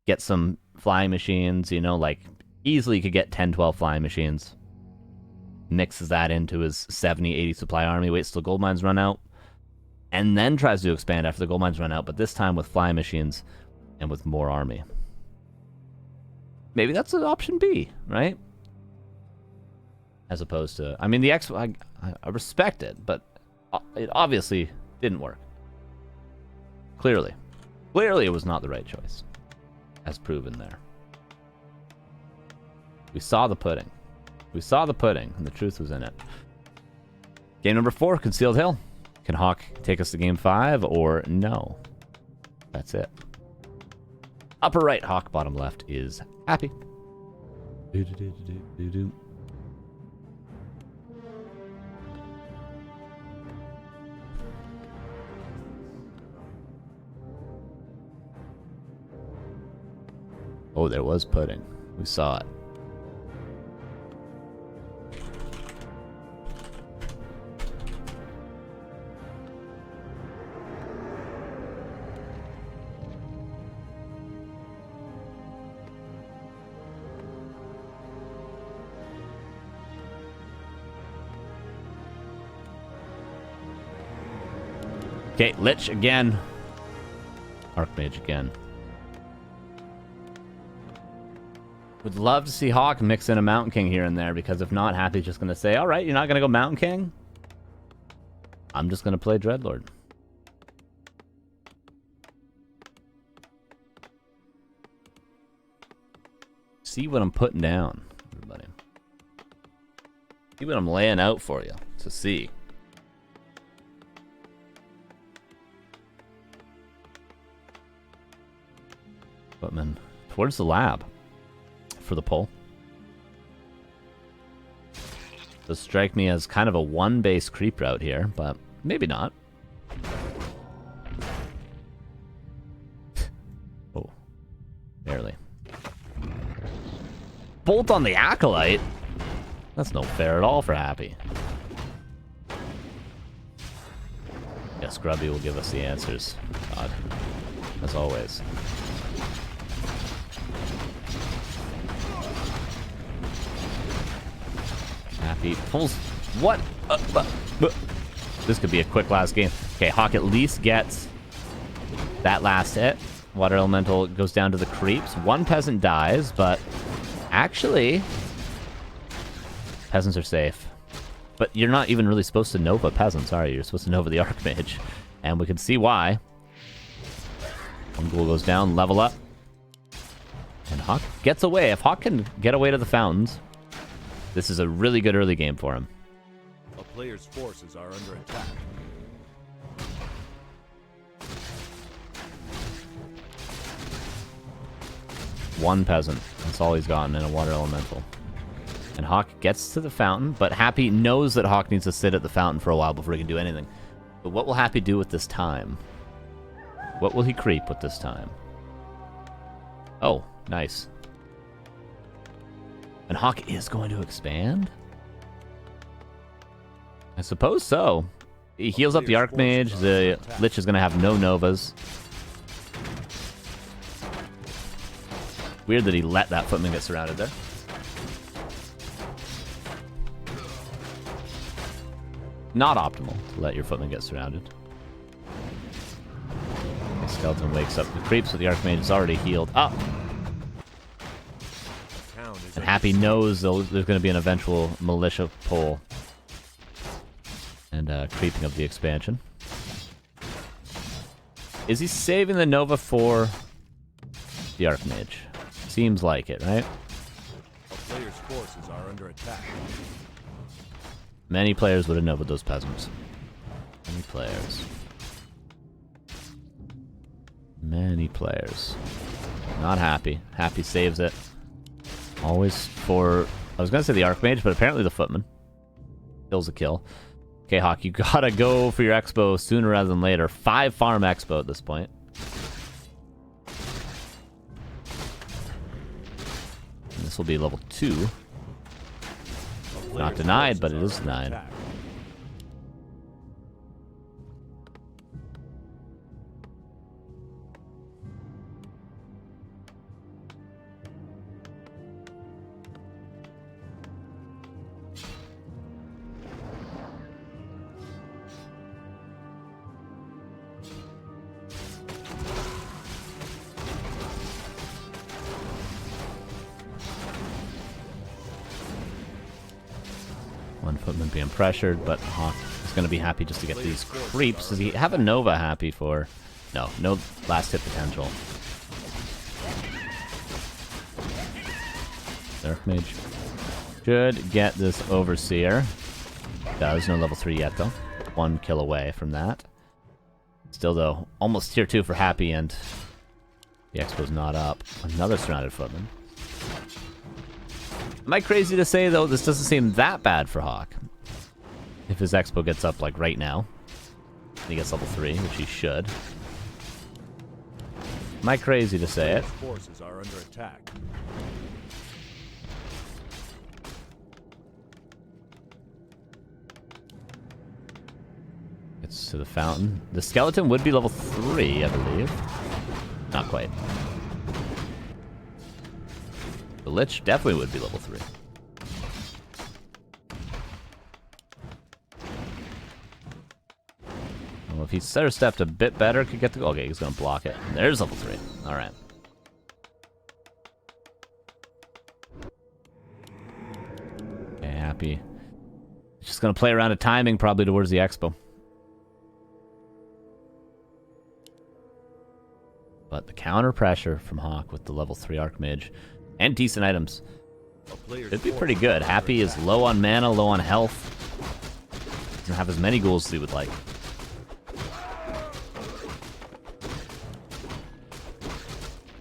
get some flying machines. You know, like easily could get 10, 12 flying machines. Mixes that into his 70, 80 supply army, waits till gold mines run out, and then tries to expand after the gold mines run out, but this time with flying machines and with more army. Maybe that's an option B, right? As opposed to, I mean, the X, I respect it, but it obviously didn't work. Clearly it was not the right choice, as proven there. We saw the pudding. We saw the pudding, and the truth was in it. Game number 4, Concealed Hill. Can HawK take us to game 5, or no? That's it. Upper right, HawK. Bottom left is Happy. Oh, there was pudding. We saw it. Okay, Lich again. Archmage again. Would love to see HawK mix in a Mountain King here and there, because if not, Happy's just going to say, alright, you're not going to go Mountain King? I'm just going to play Dreadlord. See what I'm putting down, everybody. See what I'm laying out for you to see. Footman towards the lab for the pull. Does strike me as kind of a 1-base creep route here, but maybe not. Oh, barely. Bolt on the Acolyte? That's no fair at all for Happy. Yes, Grubby will give us the answers. God. As always. Happy pulls... What? This could be a quick last game. Okay, HawK at least gets that last hit. Water Elemental goes down to the creeps. One peasant dies, but actually, peasants are safe. But you're not even really supposed to Nova peasants, are you? You're supposed to Nova the Archmage. And we can see why. One ghoul goes down, level up. And HawK gets away. If HawK can get away to the fountains, this is a really good early game for him. A player's forces are under attack. One peasant. That's all he's gotten in a water elemental. And HawK gets to the fountain, but Happy knows that HawK needs to sit at the fountain for a while before he can do anything. But what will Happy do with this time? What will he creep with this time? Oh, nice. And HawK is going to expand? I suppose so. He heals up the Archmage. The Lich is going to have no Novas. Weird that he let that footman get surrounded there. Not optimal to let your footman get surrounded. The skeleton wakes up the creeps, but the Archmage is already healed up. And Happy knows there's going to be an eventual militia pull. And creeping of the expansion. Is he saving the Nova for the Archmage? Seems like it, right? A player's forces are under attack. Many players would have Nova'd those peasants. Many players. Many players. Not Happy. Happy saves it. Always for... I was going to say the Archmage, but apparently the footman. Kills a kill. Okay, HawK, you gotta go for your expo sooner rather than later. 5 farm expo at this point. And this will be level 2. Not denied, but it is denied. One footman being pressured, but HawK is going to be happy just to get these creeps. Does he have a Nova happy for... No last hit potential. Archmage should get this Overseer. Does, no level 3 yet though. 1 kill away from that. Still though, almost tier 2 for Happy, and the expo's not up. Another surrounded footman. Am I crazy to say, though, this doesn't seem that bad for HawK? If his expo gets up, like, right now. And he gets level 3, which he should. Am I crazy to say it? Forces are under attack. Gets to the fountain. The skeleton would be level 3, I believe. Not quite. The Lich definitely would be level 3. Well, if he stepped a bit better, could get the... Okay, he's going to block it. There's level 3. Alright. Okay, Happy. Just going to play around a timing probably towards the expo. But the counter pressure from HawK with the level 3 Archmage... And decent items. It'd be pretty good. Happy is low on mana, low on health. Doesn't have as many ghouls as he would like.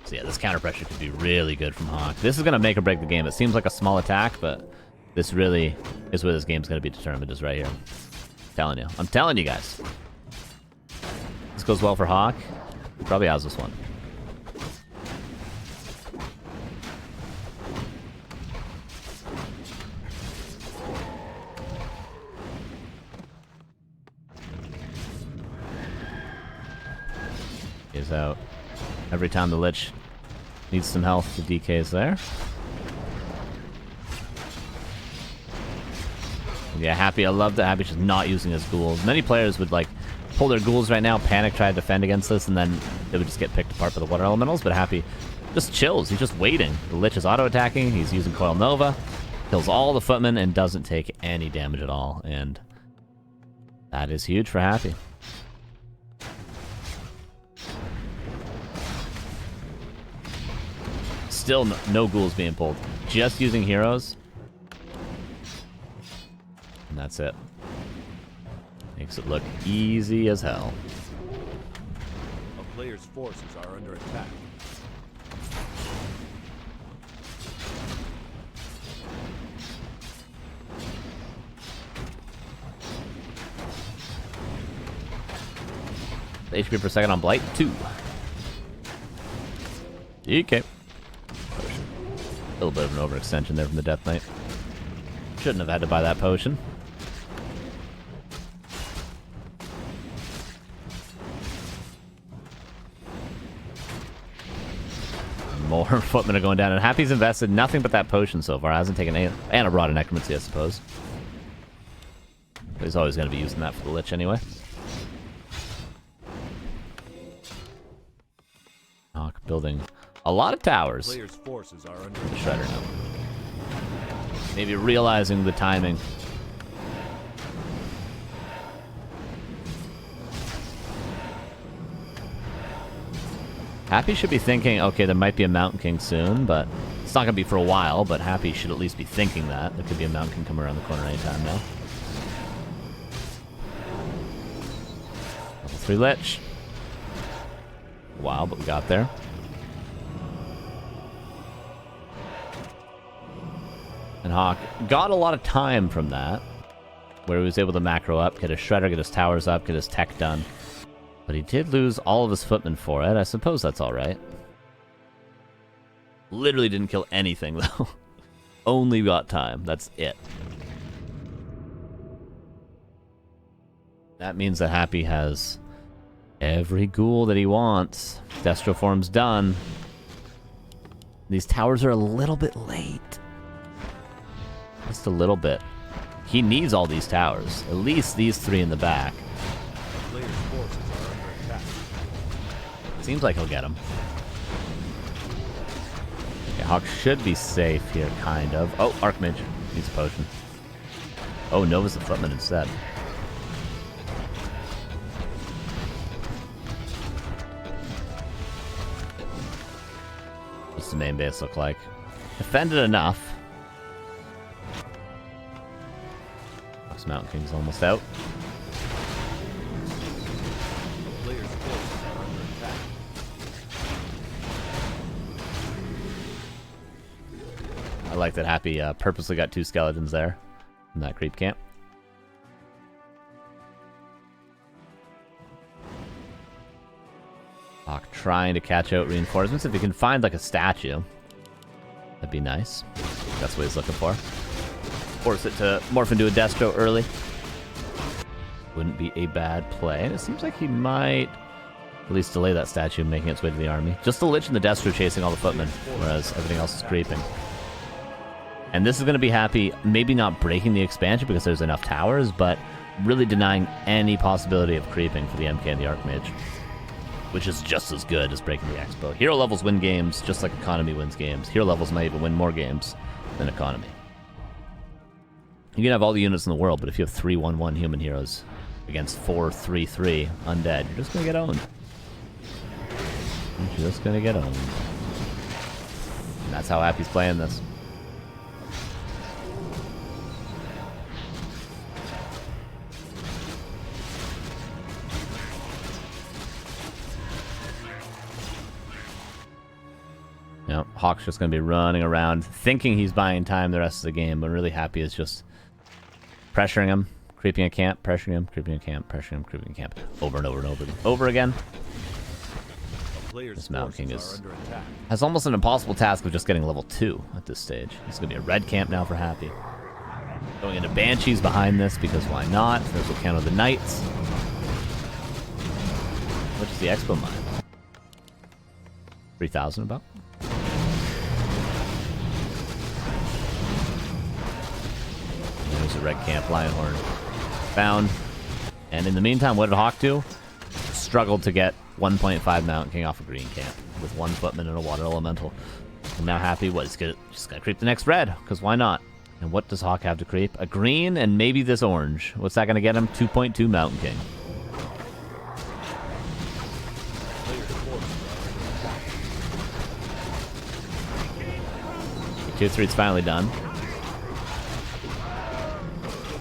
So yeah, this counter pressure could be really good from HawK. This is going to make or break the game. It seems like a small attack, but this really is where this game's going to be determined, is right here. I'm telling you guys. This goes well for HawK. He probably has this one. DK's out. Every time the Lich needs some health, the DK's there. Yeah, Happy, I love that Happy's just not using his ghouls. Many players would like pull their ghouls right now, panic, try to defend against this, and then they would just get picked apart by the water elementals, but Happy just chills. He's just waiting. The Lich is auto-attacking, he's using Coil Nova, kills all the footmen, and doesn't take any damage at all, and that is huge for Happy. Still no ghouls being pulled. Just using heroes. And that's it. Makes it look easy as hell. A player's forces are under attack. HP per second on Blight, 2. Okay. A little bit of an overextension there from the Death Knight. Shouldn't have had to buy that potion. More footmen are going down, and Happy's invested nothing but that potion so far. Hasn't taken any, and a Rod of Necromancy, I suppose. But he's always going to be using that for the Lich anyway. HawK building a lot of towers. Players' forces are under the Shredder now. Maybe realizing the timing. Happy should be thinking, okay, there might be a Mountain King soon, but it's not going to be for a while, but Happy should at least be thinking that. There could be a Mountain King coming around the corner anytime now. Level 3 Lich. Wow, but we got there. And HawK got a lot of time from that, where he was able to macro up, get his Shredder, get his towers up, get his tech done. But he did lose all of his footmen for it. I suppose that's alright. Literally didn't kill anything, though. Only got time. That's it. That means that Happy has every ghoul that he wants. Destro form's done. These towers are a little bit late. Just a little bit. He needs all these towers. At least these 3 in the back. Seems like he'll get them. Okay, HawK should be safe here, kind of. Oh, Archmage needs a potion. Oh, Nova's the footman instead. What's the main base look like? Defended enough. This Mountain King's almost out. I like that Happy purposely got 2 skeletons there in that creep camp. HawK trying to catch out reinforcements. If he can find like a statue, that'd be nice. That's what he's looking for. Force it to morph into a Destro early. Wouldn't be a bad play. And it seems like he might at least delay that statue making its way to the army. Just the Lich and the Destro chasing all the footmen, whereas everything else is creeping. And this is going to be Happy, maybe not breaking the expansion because there's enough towers, but really denying any possibility of creeping for the MK and the Archmage, which is just as good as breaking the Expo. Hero levels win games just like economy wins games. Hero levels might even win more games than economy. You can have all the units in the world, but if you have 3-1-1 human heroes against 4-3-3 undead, you're just going to get owned. You're just going to get owned. And that's how Happy's playing this. You know, HawK's just going to be running around, thinking he's buying time the rest of the game, but really Happy is just pressuring him, creeping a camp, pressuring him, creeping a camp, pressuring him, creeping a camp, over and over and over and over again. This Mountain King has almost an impossible task of just getting level 2 at this stage. It's going to be a red camp now for Happy. Going into Banshees behind this, because why not? There's what counter the Knights. Which is the Expo mine. 3,000 about. There's a red camp, Lionhorn. Found. And in the meantime, what did HawK do? Struggled to get 1.5 Mountain King off a green camp with 1 footman and a water elemental. I'm now happy. What? He's just gonna creep the next red, because why not? And what does HawK have to creep? A green and maybe this orange. What's that gonna get him? 2.2 Mountain King. Tier 3 is finally done.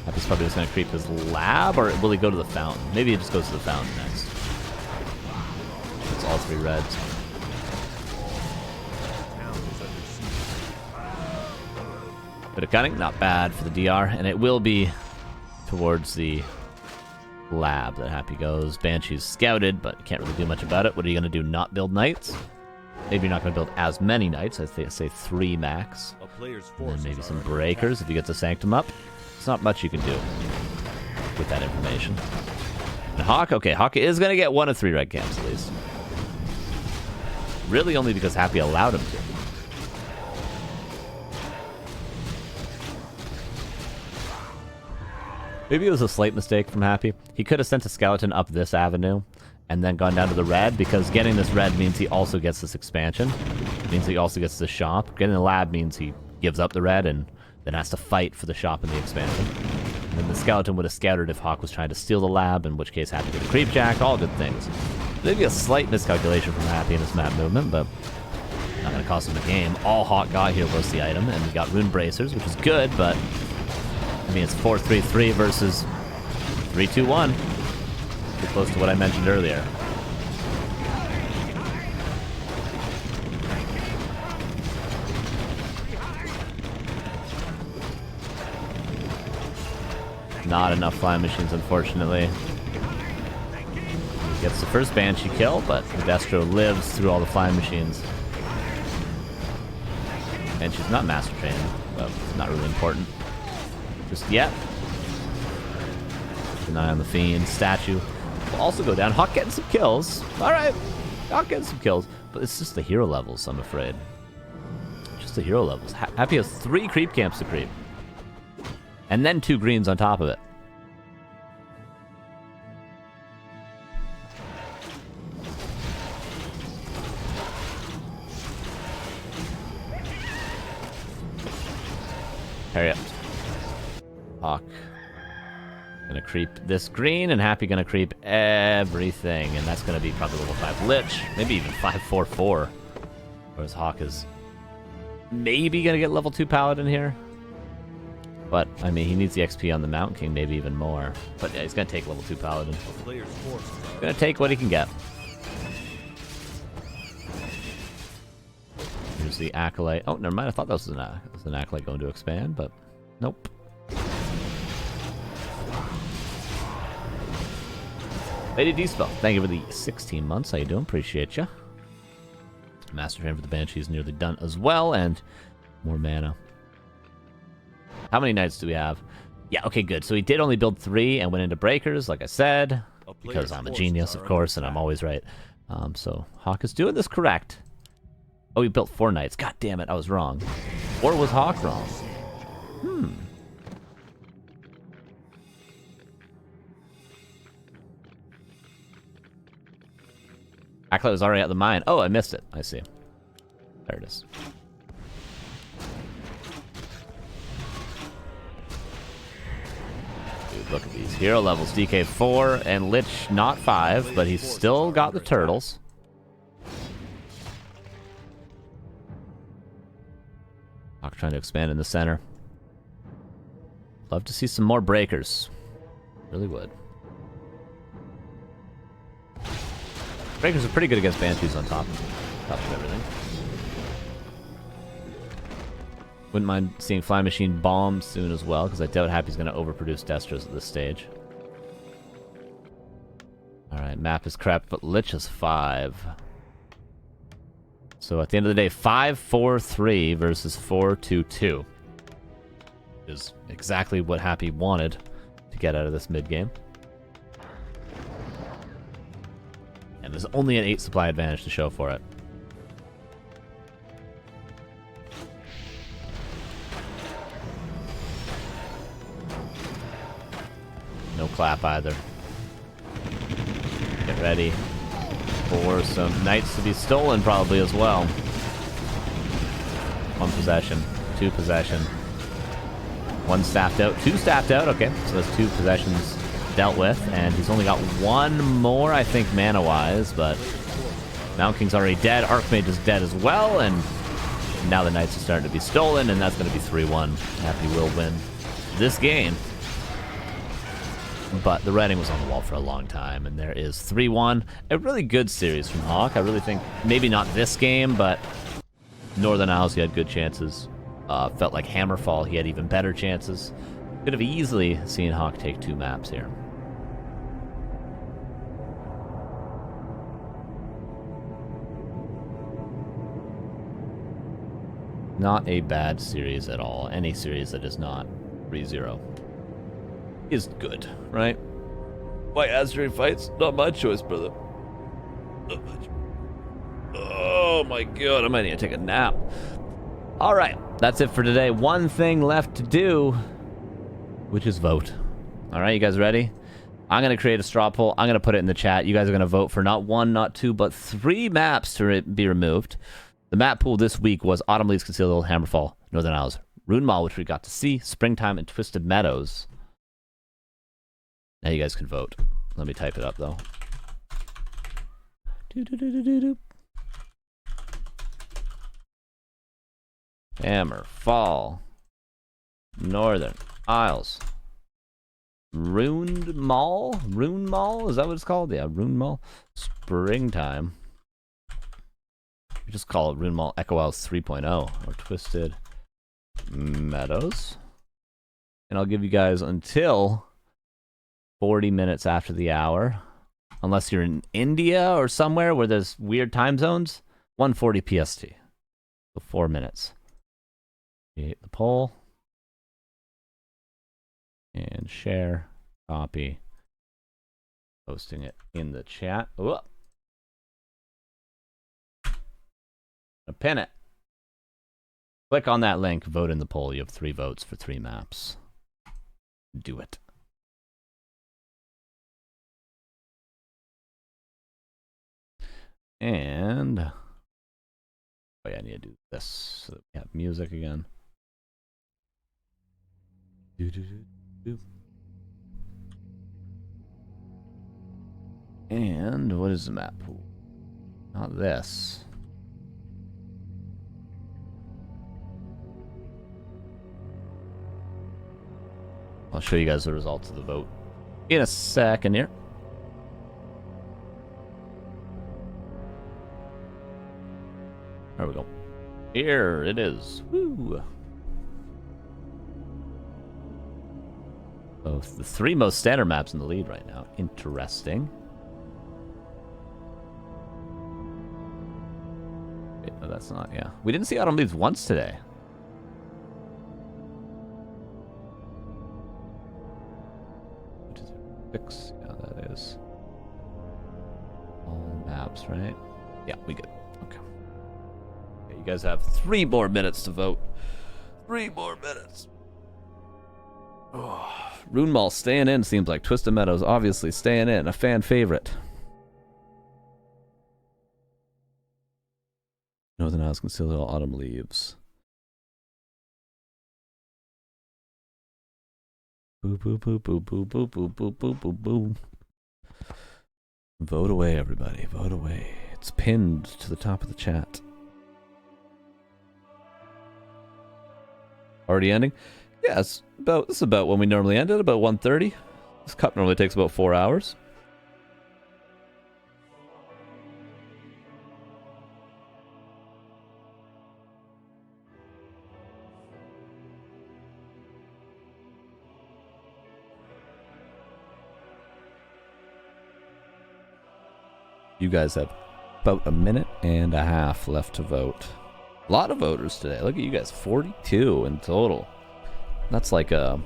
Happy's probably just gonna creep his lab, or will he go to the fountain? Maybe he just goes to the fountain next. It's all 3 reds. Bit of cunning, not bad for the DR, and it will be towards the lab that Happy goes. Banshee's scouted, but can't really do much about it. What are you gonna do? Not build knights? Maybe you're not gonna build as many knights. I'd say 3 max. And then maybe some breakers if you get the Sanctum up. It's not much you can do with that information. And HawK, okay, HawK is gonna get 1 of 3 red camps at least. Really only because Happy allowed him to. Maybe it was a slight mistake from Happy. He could have sent a skeleton up this avenue and then gone down to the red, because getting this red means he also gets this expansion. It means he also gets the shop. Getting the lab means he gives up the red and then has to fight for the shop and the expansion. And then the skeleton would have scouted if HawK was trying to steal the lab, in which case Happy would have creep jacked, all good things. Maybe a slight miscalculation from Happy in this map movement, but not going to cost him the game. All HawK got here was the item, and we got rune bracers, which is good, but I mean, it's 4-3-3 versus 3-2-1. Pretty close to what I mentioned earlier. Not enough flying machines, unfortunately. He gets the first Banshee kill, but Destro lives through all the flying machines. And she's not master trained, but not really important just yet. Keep an eye on the Fiend. Statue will also go down. HawK getting some kills. Alright. HawK getting some kills. But it's just the hero levels, I'm afraid. Just the hero levels. Happy has 3 creep camps to creep. And then 2 greens on top of it. Hurry up. HawK gonna creep this green, and Happy gonna creep everything, and that's gonna be probably level 5 Lich, maybe even 5-4-4. Whereas HawK is maybe gonna get level 2 Paladin here. But, I mean, he needs the XP on the Mountain King, maybe even more. But yeah, he's gonna take level 2 Paladin. He's gonna take what he can get. Here's the Acolyte. Oh, never mind, I thought that was an Acolyte going to expand, but nope. Lady D-Spell, thank you for the 16 months. How you doing? Appreciate you. Master Train for the Banshee is nearly done as well, and more mana. How many knights do we have? Yeah, okay, good. So he did only build 3 and went into breakers, like I said, because I'm a genius, of course, and I'm always right. So HawK is doing this correct. Oh, he built 4 knights. God damn it, I was wrong. Or was HawK wrong? Acolyte was already at the mine. Oh, I missed it. I see. There it is. Dude, look at these. Hero levels. DK 4 and Lich not 5, but he's still got the turtles. HawK trying to expand in the center. Love to see some more breakers. Really would. Breakers are pretty good against Banshees on top of everything. Wouldn't mind seeing Fly Machine bomb soon as well, because I doubt Happy's going to overproduce Destros at this stage. Alright, map is crap, but Lich is 5. So at the end of the day, 5-4-3 versus 4-2-2 is exactly what Happy wanted to get out of this mid-game. And there's only an 8 supply advantage to show for it. clap either. Get ready for some knights to be stolen probably as well. 1 possession, 2 possession. 1 staffed out, 2 staffed out. Okay, so that's 2 possessions dealt with, and he's only got 1 more, I think, mana-wise, but Mountain King's already dead. Archmage is dead as well, and now the knights are starting to be stolen, and that's going to be 3-1. Happy will win this game. But the writing was on the wall for a long time, and there is 3-1. A really good series from HawK. I really think, maybe not this game, but Northern Isles, he had good chances. Felt like Hammerfall, he had even better chances. Could have easily seen HawK take 2 maps here. Not a bad series at all. Any series that is not 3-0 is good, right? Why Azure fights? Not my choice, brother. Not much. Oh my god, I might need to take a nap. Alright, that's it for today. One thing left to do, which is vote. Alright, you guys ready? I'm going to create a straw poll. I'm going to put it in the chat. You guys are going to vote for not 1, not 2, but 3 maps to be removed. The map pool this week was Autumn Leaves, Concealed Hill, Hammerfall, Northern Isles, Rune Mall, which we got to see, Springtime, and Twisted Meadows. Now you guys can vote. Let me type it up, though. Hammerfall, Northern Isles, Rune Mall? Rune Mall? Is that what it's called? Yeah, Rune Mall. Springtime. We just call it Rune Mall Echo House 3.0 or Twisted Meadows. And I'll give you guys until 40 minutes after the hour. Unless you're in India or somewhere where there's weird time zones. 1:40 PST. So 4 minutes. Create the poll. And share. Copy. Posting it in the chat. Whoa. Pin it. Click on that link, vote in the poll. You have 3 votes for 3 maps. Do it. And oh yeah, I need to do this so that we have music again. And what is the map pool? Not this. I'll show you guys the results of the vote in a second here. There we go. Here it is. Woo! So the 3 most standard maps in the lead right now. Interesting. Wait, no, that's not. Yeah, we didn't see Autumn Leaves once today. Fix. Yeah, that is all maps, right? Yeah, we good. Okay. You guys have 3 more minutes to vote. 3 more minutes. Oh, Rune Mall staying in seems like. Twisted Meadows obviously staying in. A fan favorite. Northern Isles, Concealed Hill, Autumn Leaves. Boo boo boo boo boo boo boo boo boo boo boo. Vote away, everybody. Vote away. It's pinned to the top of the chat. Already ending? Yeah, this is about when we normally end it, about 1:30. This cup normally takes about 4 hours. You guys have about a minute and a half left to vote. A lot of voters today. Look at you guys, 42 in total. That's like a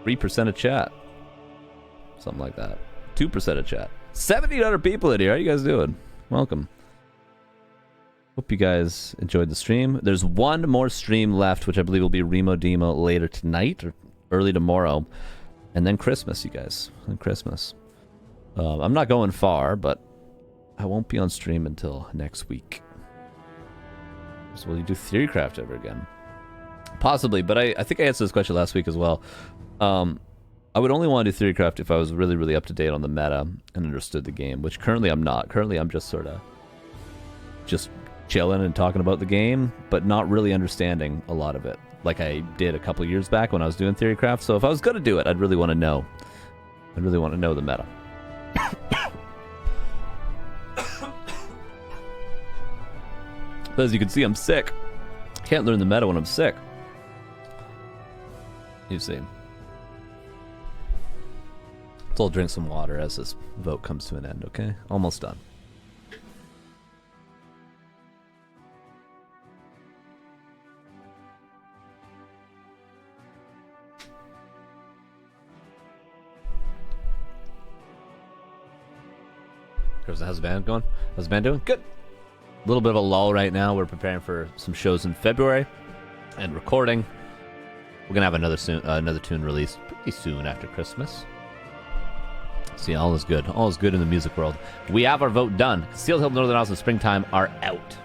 3% of chat. Something like that. 2% of chat. 1,700 people in here. How you guys doing? Welcome. Hope you guys enjoyed the stream. There's 1 more stream left, which I believe will be Remo Demo later tonight or early tomorrow. And then Christmas, you guys. And Christmas. I'm not going far, but I won't be on stream until next week. So will you do Theorycraft ever again? Possibly, but I think I answered this question last week as well. I would only want to do Theorycraft if I was really, really up to date on the meta and understood the game, which currently I'm not. Currently I'm just sort of just chilling and talking about the game, but not really understanding a lot of it, like I did a couple years back when I was doing Theorycraft. So if I was going to do it, I'd really want to know. I'd really want to know the meta. But as you can see, I'm sick. Can't learn the meta when I'm sick. You see. So I'll drink some water as this vote comes to an end, okay? Almost done. Carson, how's the band going? How's the band doing? Good. A little bit of a lull right now. We're preparing for some shows in February and recording. We're gonna have another tune released pretty soon after Christmas. See, all is good. All is good in the music world. We have our vote done. Steel Hill, Northern Isles, and Springtime are out.